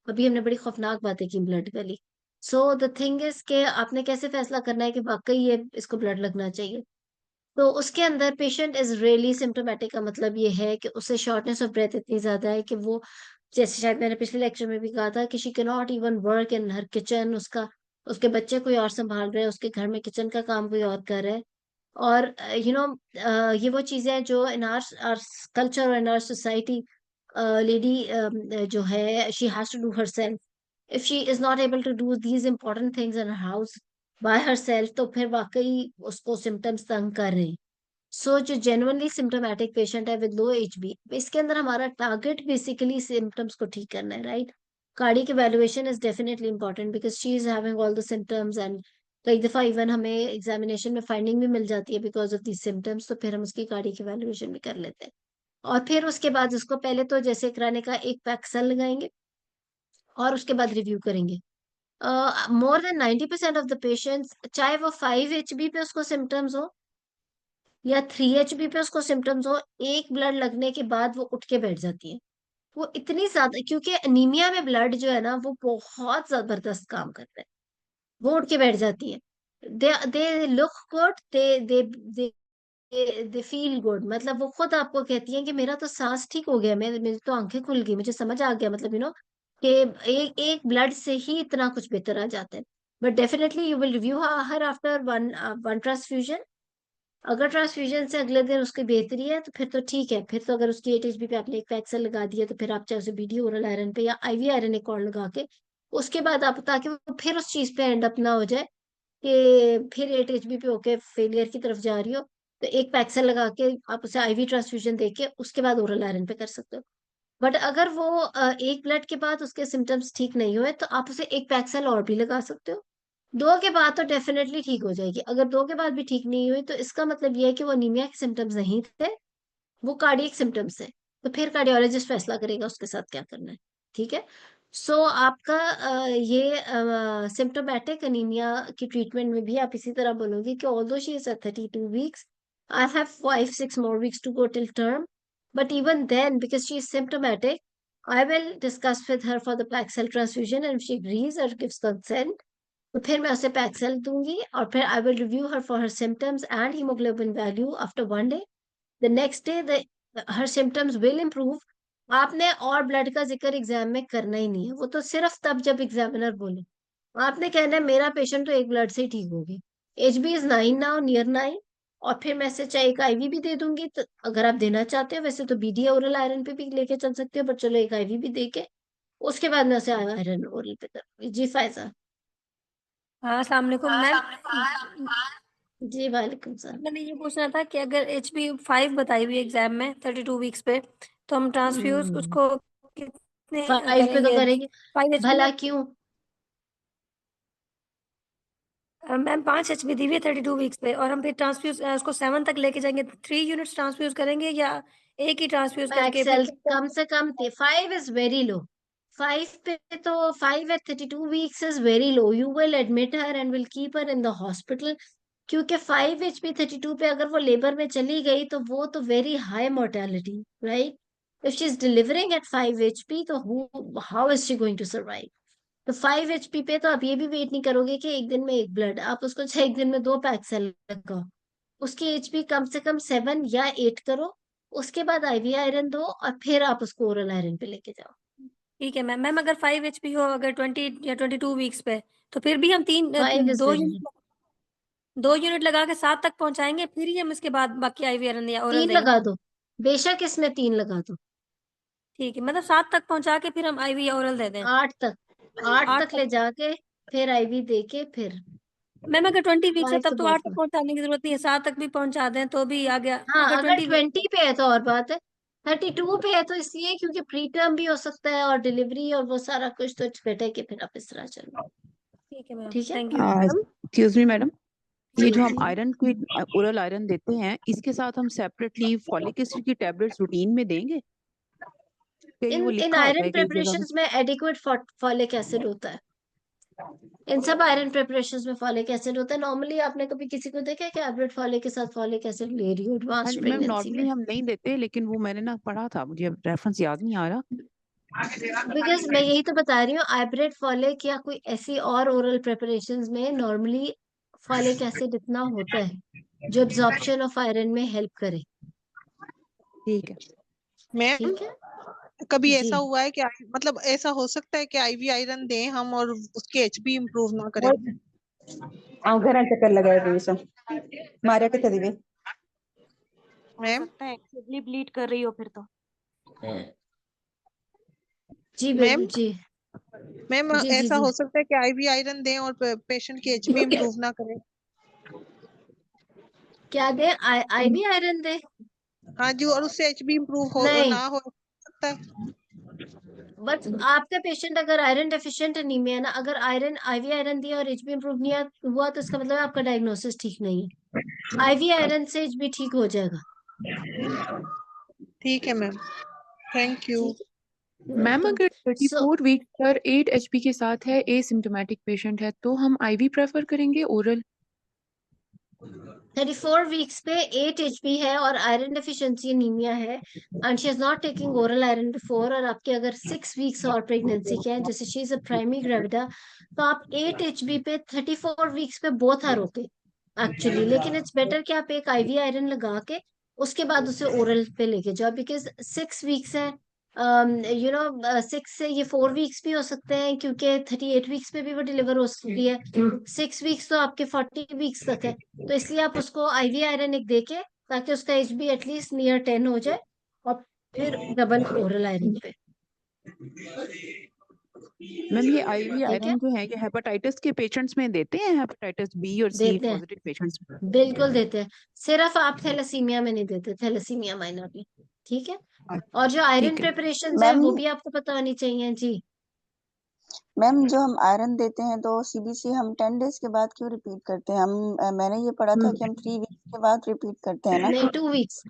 अभी हमने बड़ी खौफनाक बातें की ब्लड वाली। द थिंग इज के आपने कैसे फैसला करना है कि वाकई ये इसको ब्लड लगना चाहिए। तो उसके अंदर पेशेंट इज रियली सिम्टोमेटिक का मतलब ये है कि उसे शॉर्टनेस ऑफ ब्रेथ इतनी ज्यादा है कि वो, जैसे शायद मैंने पिछले लेक्चर में भी कहा था, कि she can not even work in her kitchen. उसका, उसके बच्चे कोई और संभाल रहे हैं, उसके घर में किचन का काम कोई और कर रहा है। और ये वो चीजें हैं जो इन आवर कल्चर और इन आवर सोसाइटी, लेडी जो है, she has to do herself. If she is not able to do these important things in house by herself, तो फिर वाकई उसको सिम्टम्स तंग कर रहे हैं। जो जेनुअनली सिम्टोमेटिक पेशेंट है विद लो एचबी, इसके अंदर हमारा टारगेट बेसिकली सिम्टम्स को ठीक करना है, right? Cardiac evaluation is definitely important because she is having all the symptoms, and कई दफा इवन हमें एग्जामिनेशन में फाइंडिंग भी मिल जाती है बिकॉज ऑफ दीज सिम्टम्स, तो फिर हम उसकी कार्डियक इवैल्यूएशन भी कर लेते हैं। और फिर उसके बाद उसको पहले तो जैसे कराने का एक पैक्सल लगाएंगे और उसके बाद रिव्यू करेंगे। More than 90% of the patients, चाहे वो 5 HB पे उसको सिम्टम्स हो या 3 HB पे उसको सिम्टम्स हो, एक ब्लड लगने के बाद वो उठ के बैठ जाती है। वो इतनी ज्यादा, क्योंकि एनीमिया में ब्लड जो है ना वो बहुत जबरदस्त काम करता है, वो उठ के बैठ जाती है। They look good, they feel good, मतलब वो खुद आपको कहती है कि मेरा तो सांस ठीक हो गया, मेरी तो आंखें खुल गई, मुझे समझ आ गया, मतलब कि एक एक ब्लड से ही इतना कुछ बेहतर आ जाता है। But definitely you will review her after one transfusion. अगर ट्रांसफ्यूजन से अगले दिन उसकी बेहतरी है तो फिर तो ठीक है, फिर तो अगर उसकी 8 HB पे आपने एक पैक्सल लगा दिया तो फिर आप चाहे उसे BD ओरल आयरन पे या IV आयरन एक और लगा के उसके बाद आप, ताकि वो फिर उस चीज पे एंड अप ना हो जाए कि फिर 8 HB पे होके फेलियर की तरफ जा रही हो, तो एक पैक्सल लगा के आप उसे IV ट्रांसफ्यूजन देके उसके बाद ओरल आयरन पे कर सकते हो। बट अगर वो एक ब्लड के बाद उसके सिम्टम्स ठीक नहीं हुए तो आप उसे एक पैक्सल और भी लगा सकते हो। 2 के बाद तो डेफिनेटली ठीक हो जाएगी। अगर 2 के बाद भी ठीक नहीं हुई तो इसका मतलब ये है कि वो अनीमिया के सिम्टम्स नहीं थे, वो कार्डियक सिम्टम्स है। तो फिर कार्डियोलॉजिस्ट फैसला करेगा उसके साथ क्या करना है। ठीक है। सो आपका ये सिम्टोमेटिक अनीमिया की ट्रीटमेंट में भी आप इसी तरह बोलोगे कि although she is at 32 weeks, I have 5-6 more weeks to go till term, but even then because she is symptomatic, I will discuss with her for the Paxil transfusion, and if she agrees or gives consent तो फिर मैं उसे पैक्सेल दूंगी और फिर I will review her for her symptoms and haemoglobin value after 1 day। The next day her symptoms will improve. आपने और ब्लड का जिक्र एग्जाम में करना ही नहीं है, वो तो सिर्फ तब जब एग्जामिनर बोले। आपने कहना है मेरा पेशेंट तो एक ब्लड से ही ठीक होगी, HB इज 9 नाउ, नियर 9, और फिर मैं इसे चाहे एक IV भी दे दूंगी, तो अगर आप देना चाहते हो, वैसे तो BD ओरल आयरन पे भी लेके चल सकते हो, बट चलो एक IV भी दे के उसके बाद मैं उसे आयरन ओरल पे करूंगी। जी फायजा। हाँ, अस्सलाम वालेकुम मैम। जी वालेकुम सलाम। मैंने ये पूछना था कि अगर HB5 बताई हुई एग्जाम में 32 वीक्स पे, तो हम ट्रांसफ्यूज उसको कितने 5 पे तो करेंगे? करेंगे, 5 HB भला क्यों? मैम 5 HB दी हुई है 32 वीक्स पे, और हम फिर ट्रांसफ्यूज उसको 7 तक लेके जाएंगे, 3 यूनिट्स ट्रांसफ्यूज करेंगे या एक ही ट्रांसफ्यूज करके फिर एक्सेल कम से कम थे, 5 इज वेरी लो। 5 पे तो 5 at 32 weeks is very low. You will admit her and will keep her in the hospital, क्योंकि 5 HP 32 पे अगर वो लेबर में चली गई तो वो तो very high mortality, right? If she's delivering at 5 HP तो how is she going to survive? तो 5 HP पे तो आप ये भी वेट नहीं करोगे कि एक दिन में एक ब्लड, आप उसको चाहे एक दिन में 2 पैक्सल लगाओ, उसकी HP कम से कम 7 या 8 करो, उसके बाद IV आयरन दो और फिर आप उसको ओरल आयरन पे लेके जाओ। ठीक है मैम। मैम अगर 5 HP हो, अगर 20 या 22 वीक्स पे, तो फिर भी हम 5 इज वेरी, 2 यूनिट लगा के 7 तक पहुंचाएंगे, फिर ही हम इसके बाद बाकी IV आयरन या ओरल 3 देंगे। लगा दो, बेशक इसमें 3 लगा दो। ठीक है, मतलब 7 तक पहुंचा के फिर हम IV या ओरल दे दें। 8 तक, 8 8 तक तक। ले जाके फिर IV दे के फिर मैम अगर 20 वीक्स है 5 तब तो तो 8 बहुत तक है। पहुंचाने की जरूरत नहीं है, 7 तक भी पहुंचा दें तो भी आ गया। हाँ अगर अगर 20 वीक्स 20 पे है तो और बात है, 32 पे है तो इसलिए क्योंकि प्री टर्म भी हो सकता है और डिलीवरी और वो सारा कुछ, तो इट्स बेटर कि फिर आप इस तरह चलो। ठीक है मैम, ठीक है। Thank you. Excuse me madam, ये जो हम जी। आयरन की ओरल आयरन देते हैं, इसके साथ हम सेपरेटली फॉलिक एसिड की टैबलेट्स रूटीन में देंगे? कहीं वो इन लिखा होता आयरन है कई जगह प्रिपरेशंस में एडिक्वेट फॉलिक एसिड होता है। इन सब आयरन प्रिपरेशंस में फॉलिक एसिड होता है। नॉर्मली आपने कभी किसी को देखा है कि टैबलेट फॉलिक के साथ फॉलिक एसिड ले रही हो हाँ एडवांस्ड जी मैम, प्रेगनेंसी नॉर्मली में? हम नहीं देते, लेकिन वो मैंने ना पढ़ा था, मुझे रेफरेंस याद नहीं आ रहा। बिकॉज मैं यही तो बता रही हूँ, आइब्रेट फॉलिक या कोई ऐसी और ओरल प्रिपरेशंस में नॉर्मली फॉलिक एसिड इतना होता है जो एब्जॉर्प्शन ऑफ आयरन में हेल्प करे। ठीक है मैम, ठीक है कभी जी। ऐसा हुआ है कि मतलब ऐसा हो सकता है कि IV आयरन दें हम और उसके HB इम्प्रूव ना करें? घर चक्कर लगाए मारे के दिवे मैम सकता है एक्टिवली ब्लीड कर रही हो फिर तो। जी मैम जी मैम जी जी ऐसा जी हो सकता है कि IV आयरन दें और पेशेंट की HB इम्प्रूव ना करें? क्या दे? IV आयरन दे? हाँ जी, और उससे HB इम्प्रूव हो नहीं, ना हो सकता है? बट आपका पेशेंट अगर आयरन डेफिशिएंट एनीमिया ना, अगर आयरन IV आयरन दिया और HB इम्प्रूव नहीं हुआ तो इसका मतलब आपका डायग्नोसिस ठीक नहीं है। IV आयरन से HB ठीक हो जाएगा। ठीक है मैम, थैंक यू। ठीक है, मैम वेलकम। अगर सो 34 वीक पर 8 HP के साथ है, एसिम्प्टोमेटिक पेशेंट है, तो हम IV प्रेफर करेंगे ओरल? 34 वीक्स पे 8 HP है और आयरन डेफिशिएंसी एनीमिया है and she is not taking oral iron before, और आपके अगर 6 वीक्स और प्रेगनेंसी के हैं, जैसे she is a primary gravida, तो आप 8 HB पे 34 वीक्स पे बोथ आर ओके एक्चुअली, लेकिन इट्स बेटर कि आप एक IV आयरन लगा के उसके बाद उसे ओरल पे लेके जाओ, बिकॉज 6 वीक्स है, 6 से ये 4 वीक्स भी हो सकते हैं, क्योंकि 38 वीक्स पे भी वो डिलीवर हो सकती है, 6 वीक्स तो आपके 40 वीक्स तक है, तो इसलिए आप उसको IV आयरन एक देके, ताकि उसका HB एटलीस्ट नियर 10 हो जाए, और फिर डबल ओरल आयरन पे। मैम ये आईवी ठीक है, आयरन जो है ये हेपेटाइटिस के पेशेंट्स में देते हैं, हेपेटाइटिस बी और सी देते हैं, पॉजिटिव पेशेंट्स में। बिल्कुल देते हैं, सिर्फ आप थैलेसीमिया में नहीं देते, थैलेसीमिया माइनर में। ठीक है, और जो आयरन ठीक है प्रिपरेशन है मैम वो भी आपको पता होनी चाहिए जी। मैम जो हम आयरन देते हैं तो सीबीसी हम 10 डेज के बाद क्यों रिपीट करते हैं? मैंने ये पढ़ा था कि हम 3 वीक्स के बाद रिपीट करते हैं ना। नहीं, 2 वीक्स,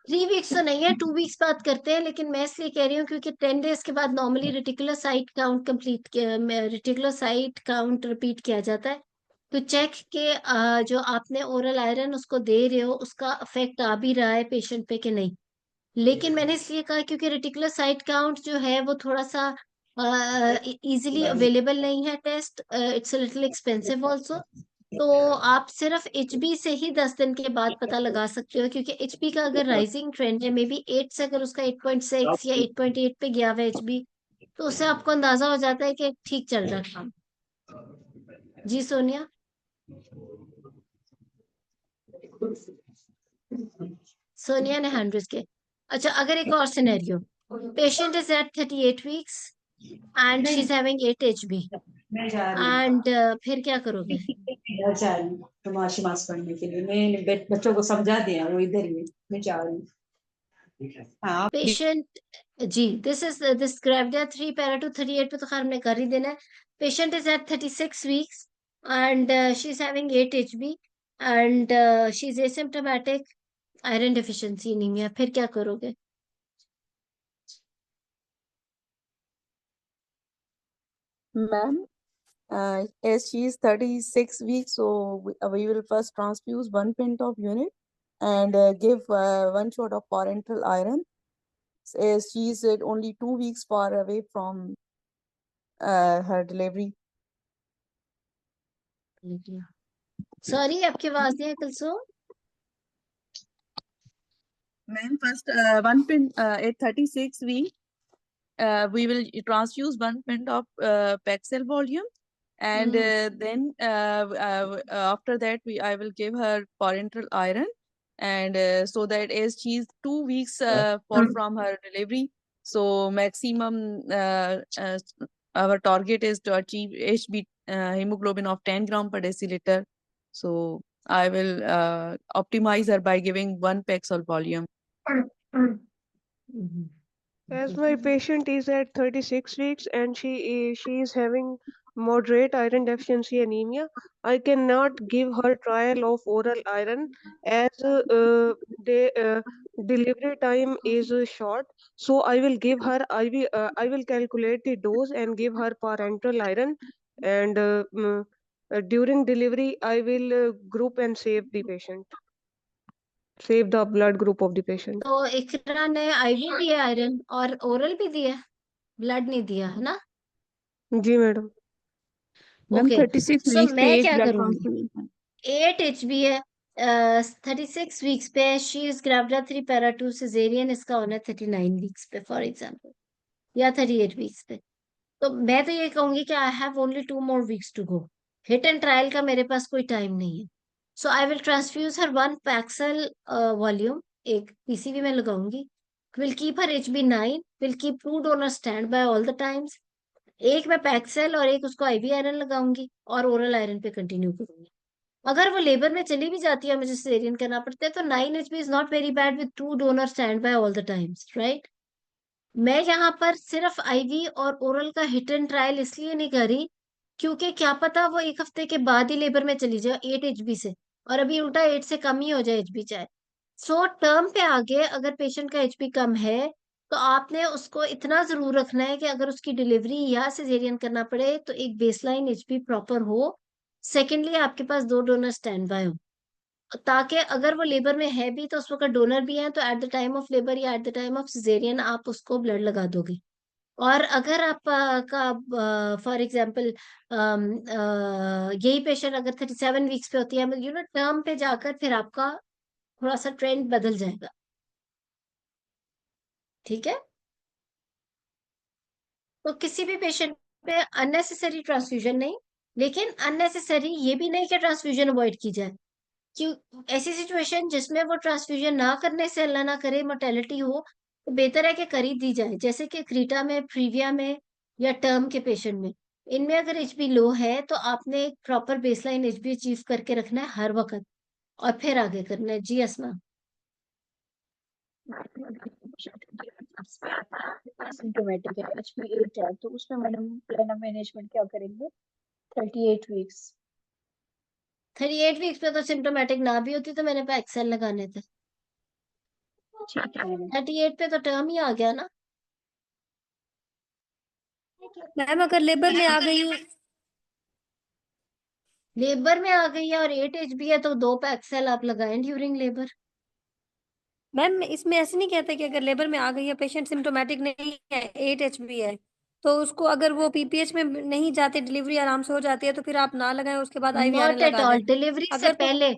3 वीक्स तो नहीं है, 2 वीक्स बाद करते हैं, लेकिन मैं इसलिए कह रही हूँ क्योंकि 10 डेज के बाद normally reticulocyte count reticulocyte count repeat किया जाता है, तो चेक के जो आपने ओरल आयरन उसको दे रहे हो उसका इफेक्ट आ भी रहा है पेशेंट पे कि नहीं। लेकिन मैंने इसलिए कहा क्योंकि रेटिकुलोसाइट काउंट जो है वो थोड़ा सा इजीली अवेलेबल नहीं है test, it's little expensive also, तो आप सिर्फ HB से ही 10 दिन के बाद पता लगा सकते हो, क्योंकि HB का अगर राइजिंग ट्रेंड है, मे बी 8 से अगर उसका 8.6 या 8.8 पे गया हुआ है HB, तो उससे आपको अंदाजा हो जाता है कि ठीक चल रहा है काम। जी सोनिया। सोनिया ने 100 के। अच्छा, अगर एक और scenario, patient is at 38 weeks and she is having 8 HB, and फिर क्या करोगे? जा रही हूँ नमाज पढ़ने के लिए, मैं बच्चों को समझा दिया, वो इधर ही है, मैं जा रही हूँ। हाँ पेशेंट जी, दिस ग्रेविडा 3 पैरा टू 38 पे तो खैर हमने कर ही देना है। Patient is at 36 weeks and she is having 8 HB and she is asymptomatic iron deficiency anaemia, फिर क्या करोगे? Ma'am as she is 36 weeks, so we will first transfuse 1 pint of unit and give 1 shot of parenteral iron, as she is only 2 weeks far away from her delivery. Sorry, आपकी आवाज नहीं है Kulsum. Ma'am, first 1 pint at 36 weeks, we will transfuse 1 pint of Paxil volume, and then after that I will give her parenteral iron, and so that as she is 2 weeks for from her delivery, so maximum our target is to achieve HB hemoglobin of 10 gram per deciliter. So I will optimize her by giving 1 Paxil volume. As my patient is at 36 weeks and she is having moderate iron deficiency anemia, I cannot give her trial of oral iron as delivery time is short. So I will give her I will calculate the dose and give her parenteral iron, and during delivery I will group and save the patient, save the blood group of the patient. तो इकरा ने IV दिया आयरन और ओरल भी दिया, ब्लड नहीं दिया है ना? जी मैडम। मैम ओके, 36 सो वीक्स पे मैं एक क्या ब्लड करूंगी? ट्रांसफ्यूजन। 8 HB है, 36 वीक्स पे, she is gravida 3 para 2 caesarean, इसका होना है 39 वीक्स पे फॉर एग्जांपल, या 38 वीक्स पे। तो मैं तो ये कहूंगी कि I have only 2 more weeks to go, hit and trial का मेरे पास कोई टाइम नहीं है। So I will transfuse her 1 packed cell volume, एक PCV में लगाऊंगी, will keep her HB 9, will keep 2 donor stand by all the times, एक मैं पैक्सेल और एक उसको IV आयरन लगाऊंगी, और ओरल आयरन पे कंटिन्यू करूंगी। अगर वो लेबर में चली भी जाती है, मुझे सिजेरियन करना पड़ता है, तो 9 HB is not very bad with 2 donor stand by all the times, right? मैं यहाँ पर सिर्फ IV और ओरल का हिट एंड ट्रायल इसलिए नहीं करी क्योंकि क्या पता वो 1 हफ्ते के बाद ही लेबर में चली जाए 8 HB से, और अभी उल्टा 8 से कम ही हो जाए HB चाहे। सो टर्म पे आगे अगर पेशेंट का HB कम है, तो आपने उसको इतना जरूर रखना है कि अगर उसकी डिलीवरी या सिजेरियन करना पड़े तो एक बेसलाइन HB प्रॉपर हो, सेकेंडली आपके पास 2 डोनर स्टैंड बाय हो। ताकि अगर वो लेबर में है भी तो उस वक्त डोनर भी है, तो at the time of labour या at the time of caesarean आप उसको ब्लड लगा दोगे। और अगर आप का फॉर एग्जाम्पल यही पेशेंट अगर 37 वीक्स पे होती है, टर्म पे जाकर फिर आपका थोड़ा सा ट्रेंड बदल जाएगा। ठीक है, तो किसी भी पेशेंट पे अननेसेसरी ट्रांसफ्यूजन नहीं, लेकिन अननेसेसरी ये भी नहीं कि ट्रांसफ्यूजन अवॉइड की जाए। क्यों? ऐसी सिचुएशन जिसमें वो ट्रांसफ्यूजन ना करने से अल्लाह ना करे मोर्टेलिटी हो, तो बेहतर है कि कर ही दी जाए, जैसे कि क्रीटा में, प्रीविया में या टर्म के पेशेंट में। इनमें अगर एचबी लो है तो आपने एक प्रॉपर बेसलाइन एचबी अचीव करके रखना है हर वक्त, और फिर आगे करना है। जी अस्मा। सिम्टोमेटिक है, HB8 है, तो उसमें मैडम प्लान ऑफ मैनेजमेंट क्या करेंगे? 38 वीक्स 38 वीक्स पे तो सिम्टोमेटिक ना भी होती तो मैंने पे एक्सेल लगाने थे। ठीक है मैडम। 38 पे तो टर्म ही आ गया ना। मैम अगर लेबर में आ गई लेबर में आ गई है और 8 एचबी है तो 2 पे एक्सेल आप लगाएं ड्यूरिंग लेबर। मैम इसमें ऐसे नहीं कहते कि अगर लेबर में आ गई है, पेशेंट सिम्टोमेटिक नहीं है, 8 HB है, तो उसको अगर वो पीपीएच में नहीं जाते, डिलीवरी आराम से हो जाती है, तो फिर आप ना लगाएं, उसके बाद IVRN नॉट एट लगा ऑल, दें। डिलीवरी से अगर तो पहले,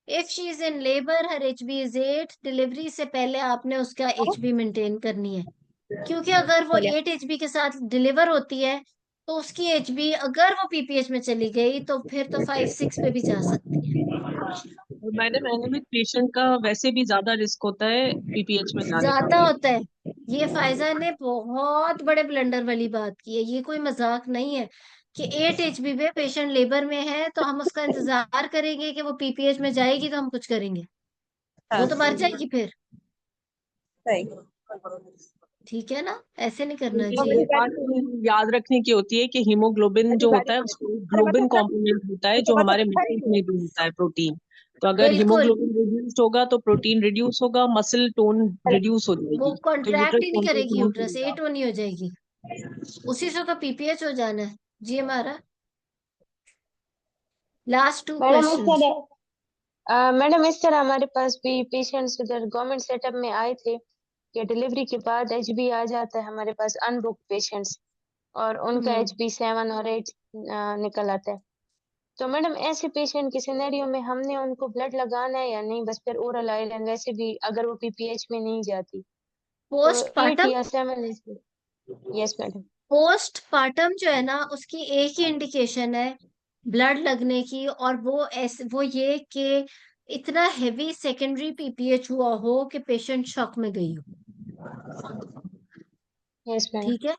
if she is in labour her HB is 8, delivery से पहले आपने उसका एचबी मेंटेन करनी है। क्योंकि अगर वो 8 एचबी के साथ डिलीवर होती है तो उसकी एचबी अगर वो पीपीएच में चली गई तो फिर तो 5-6 पे भी जा सकती है। मैडम एनीमिक पेशेंट का वैसे भी ज्यादा रिस्क होता है पीपीएच में जाने का। ज्यादा होता है। ये फायजा ने बहुत बड़े ब्लंडर वाली बात की है, ये कोई मजाक नहीं है कि 8 एचबी पे पेशेंट लेबर में है तो हम उसका इंतजार करेंगे कि वो पीपीएच में जाएगी तो हम कुछ करेंगे, वो तो मर जाएगी फिर। ठीक है ना, ऐसे नहीं करना लेकिन जी। एक बात याद रखने की होती है कि हीमोग्लोबिन जो होता है उसको ग्लोबिन कॉम्पोनेंट होता है जो हमारे मसल्स में भी होता है, प्रोटीन। तो अगर बिल्कुल, हीमोग्लोबिन रिड्यूस होगा तो प्रोटीन रिड्यूस होगा, मसल टोन रिड्यूस हो वो जाएगी, तो कॉन्ट्रैक्ट यूट्रस ही नहीं कॉन्ट्रैक्ट करेगी, नहीं यूट्रस करेगा। 8 नहीं हो जाएगी, उसी से तो पीपीएच हो जाना है। जी हमारा लास्ट 2 मैडम इस क्वेश्चंस। मैडम इस तरह हमारे पास भी पेशेंट्स इधर गवर्नमेंट सेटअप में आए थे कि डिलीवरी के बाद एचबी आ जाता है हमारे पास अनबुक पेशेंट्स, और उनका एचबी 7 और 8 निकल आता है। तो मैडम ऐसे पेशेंट के सिनेरियो में हमने उनको ब्लड लगाना है या नहीं, बस फिर ओरल आयरन वैसे भी अगर वो पीपीएच में नहीं जाती तो 8 पोस्टपार्टम, या 7? Yes madam. पोस्टपार्टम जो है ना उसकी एक ही इंडिकेशन है ब्लड लगने की, और वो ये कि इतना हेवी सेकेंडरी पीपीएच हुआ हो कि पेशेंट शॉक में गई हो। Yes madam. ठीक है,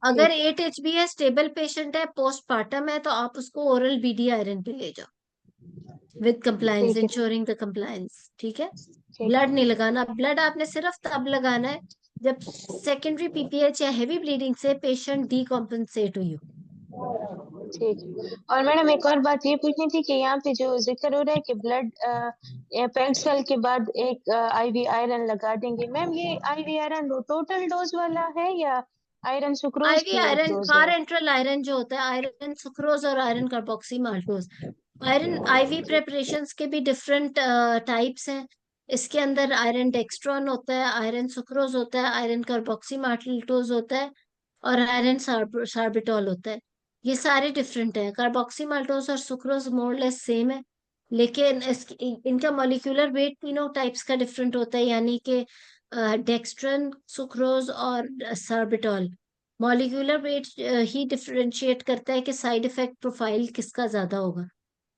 अगर 8 एचबी है, स्टेबल पेशेंट है, पोस्टपार्टम है, तो आप उसको ओरल बीडी आयरन पे ले जाओ विद कंप्लायंस, ठीक है। Ensuring the compliance. ठीक है, ठीक ब्लड नहीं लगाना, ब्लड आपने सिर्फ तब लगाना है जब सेकेंडरी पीपीएच या हेवी ब्लीडिंग से पेशेंट डीकॉम्पेंसेट हुई हो। ठीक। और मैडम एक और बात ये पूछनी थी कि यहाँ पे जो जिक्र हो रहा है कि ब्लड पेंसिल के बाद एक आईवी आयरन लगा देंगे, मैम ये आईवी आयरन टोटल डोज वाला है या आयरन सुक्रोज आईवी की एक आयरन, डोज है? पारेंट्रल आयरन जो होता है, आयरन सुक्रोज और iron carboxy maltose. Iron IV preparations के भी डिफरेंट टाइप्स हैं। इसके अंदर आयरन डेक्स्ट्रॉन होता है, आयरन सुक्रोज होता है, आयरन कार्बोक्सी माल्टोज होता है, और आयरन सार्बिटॉल होता है। ये सारे डिफरेंट हैं। कार्बोक्सी माल्टोज और सुक्रोज मोर लेस सेम है, लेकिन इनका मॉलिक्यूलर वेट तीनों टाइप्स का डिफरेंट होता है, यानी कि डेक्स्ट्रन, सुक्रोज और सार्बिटॉल। मॉलिक्यूलर वेट ही डिफरेंशिएट करता है कि साइड इफेक्ट प्रोफाइल किसका ज्यादा होगा।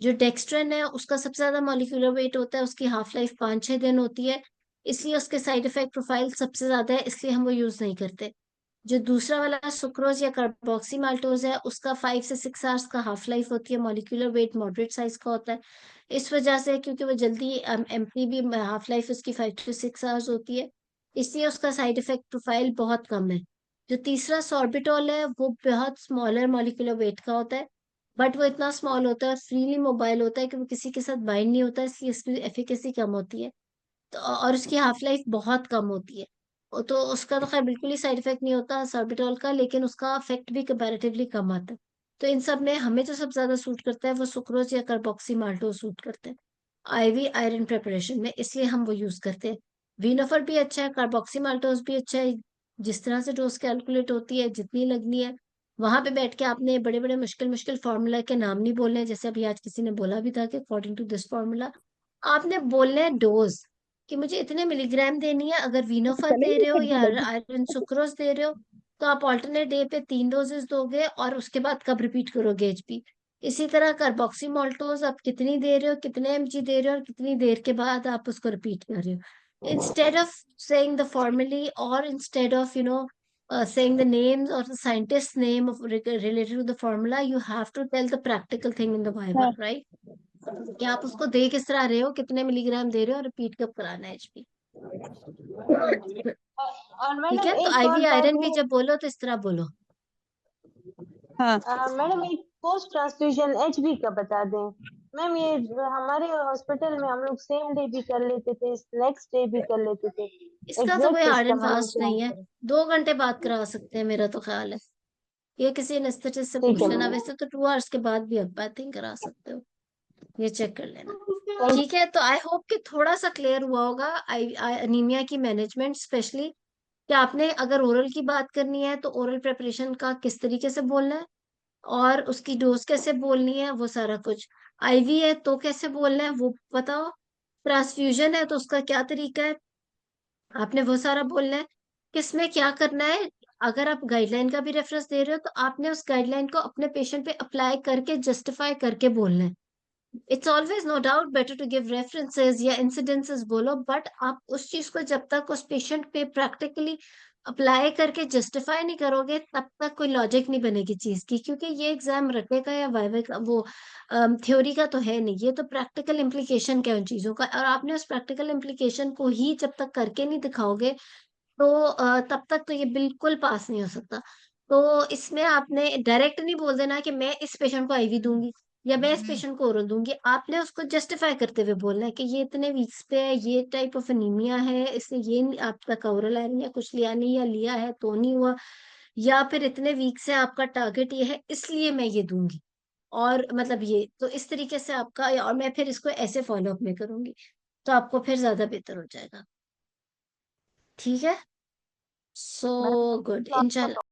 जो डेक्स्ट्रन है उसका सबसे ज्यादा मॉलिक्यूलर वेट होता है, उसकी हाफ लाइफ 5-6 दिन होती है, इसलिए उसके साइड इफेक्ट प्रोफाइल सबसे ज्यादा है, इसलिए हम वो यूज नहीं करते। जो दूसरा वाला सुक्रोज या कार्बोक्सी माल्टोज है उसका 5 से 6 आवर्स का हाफ लाइफ होती है, मॉलिक्यूलर वेट मॉडरेट साइज का होता है। इस वजह से क्योंकि वो जल्दी एम्प्टी भी, हाफ लाइफ उसकी 5 to 6 आवर्स होती है, इसलिए उसका साइड इफेक्ट प्रोफाइल बहुत कम है। जो तीसरा सॉर्बिटॉल है वो बहुत स्मॉलर मॉलिक्यूलर वेट का होता है, बट वो इतना स्मॉल होता है, फ्रीली मोबाइल होता है कि वो किसी के साथ बाइंड नहीं होता, इसलिए इसकी एफिकेसी कम होती है। तो और उसकी हाफ लाइफ बहुत कम होती है। तो उसका तो खैर बिल्कुल ही साइड इफेक्ट नहीं होता सॉर्बिटॉल का, लेकिन उसका इफेक्ट भी कंपैरेटिवली कम आता है। तो इन सब में हमें जो सब ज्यादा सूट करता है वो सुक्रोज या कार्बोक्सी माल्टोज सूट करता है। आईवी आयरन प्रिपरेशन में, इसलिए हम वो यूज करते हैं। वीनोफर भी अच्छा है, कार्बोक्सीमाल्टोज भी अच्छा है। जिस तरह से डोज कैलकुलेट होती है, जितनी लगनी है, वहां पे बैठ के आपने बड़े बड़े मुश्किल मुश्किल फार्मूला के नाम नहीं बोलने हैं। जैसे अभी आज किसी ने बोला भी था कि अकॉर्डिंग टू दिस फार्मूला, आपने बोलने हैं डोज कि मुझे इतने मिलीग्राम देनी है। अगर वीनोफर दे रहे हो या आयरन सुक्रोज दे रहे हो, तो आप ऑल्टरनेट डे पे 3 डोजेस दोगे और उसके बाद कब रिपीट करोगे एचपी। इसी तरह कार्बोक्सीमाल्टोज आप कितनी दे रहे हो, कितने एमजी दे रहे हो, और कितनी देर के बाद आप उसको रिपीट कर रहे हो। Instead of saying the formulae, और instead of saying the names or the scientist's name of related to the formula, you have to tell the practical thing in the viva, right? कि आप उसको दे किस तरह रहे हो, कितने मिलीग्राम दे रहे हो, और रिपीट कब कराना है एचपी। और ठीक मैडम है, तो एक और आईवी बात आयरन भी है, जब बोलो तो इस तरह बोलो। मैडम एक पोस्ट ट्रांसफ्यूजन एचबी का बता दें। मैम ये हमारे हॉस्पिटल में हम लोग सेम डे भी कर लेते थे, नेक्स्ट डे भी कर लेते थे। इसका तो कोई एग्जैक्ट हार्ड इसका एंड हम फास्ट क्या नहीं है, करें? 2 घंटे बाद करा सकते हैं, मेरा तो ख्याल है। ये किसी एनेस्थेटिस्ट से ठीक पूछ है लेना, मैडम। वैसे तो 2 आवर्स के बाद भी अब आई थिंक करा सकते हो, ये चेक कर लेना। ठीक है, तो आई होप कि थोड़ा सा क्लियर हुआ होगा अनीमिया की मैनेजमेंट, स्पेशली कि आपने अगर ओरल की बात करनी है तो ओरल प्रिपरेशन का किस तरीके से बोलना है, और उसकी डोज कैसे बोलनी है, वो सारा कुछ। आईवी है तो कैसे बोलना है वो बताओ। ट्रांसफ्यूजन है तो उसका क्या तरीका है, आपने वो सारा बोलना है। किसमें क्या करना है, अगर आप गाइडलाइन का भी रेफरेंस दे रहे हो तो आपने उस गाइडलाइन को अपने पेशेंट पे अप्लाई करके जस्टिफाई करके बोलना है। It's always no doubt better to give references या इंसिडेंसेस बोलो, बट आप उस चीज को जब तक उस पेशेंट पे प्रैक्टिकली अप्लाई करके जस्टिफाई नहीं करोगे, तब तक कोई लॉजिक नहीं बनेगी चीज की। क्योंकि ये एग्जाम रटे का या वाइवा का, वो थ्योरी का तो है नहीं, ये तो प्रैक्टिकल इम्प्लीकेशन का है उन चीजों का, और आपने उस प्रैक्टिकल इम्प्लीकेशन को ही जब तक करके नहीं दिखाओगे, तो तब तक तो ये बिल्कुल पास नहीं हो सकता। तो इसमें आपने डायरेक्ट नहीं बोल देना कि मैं इस पेशेंट को आईवी दूंगी या मैं इस पेशेंट को ओरल दूंगी। आपने उसको जस्टिफाई करते हुए बोलना है कि ये इतने वीक्स पे है, ये टाइप ऑफ एनीमिया है, इससे ये आप तक ओरल आयरन या कुछ लिया नहीं, या लिया है तो नहीं हुआ, या फिर इतने वीक से आपका टारगेट ये है इसलिए मैं ये दूंगी। और मतलब ये तो इस तरीके से आपका, और मैं फिर इसको ऐसे फॉलो अप में करूंगी, तो आपको फिर ज्यादा बेहतर हो जाएगा। ठीक है, सो गुड, इंशाल्लाह।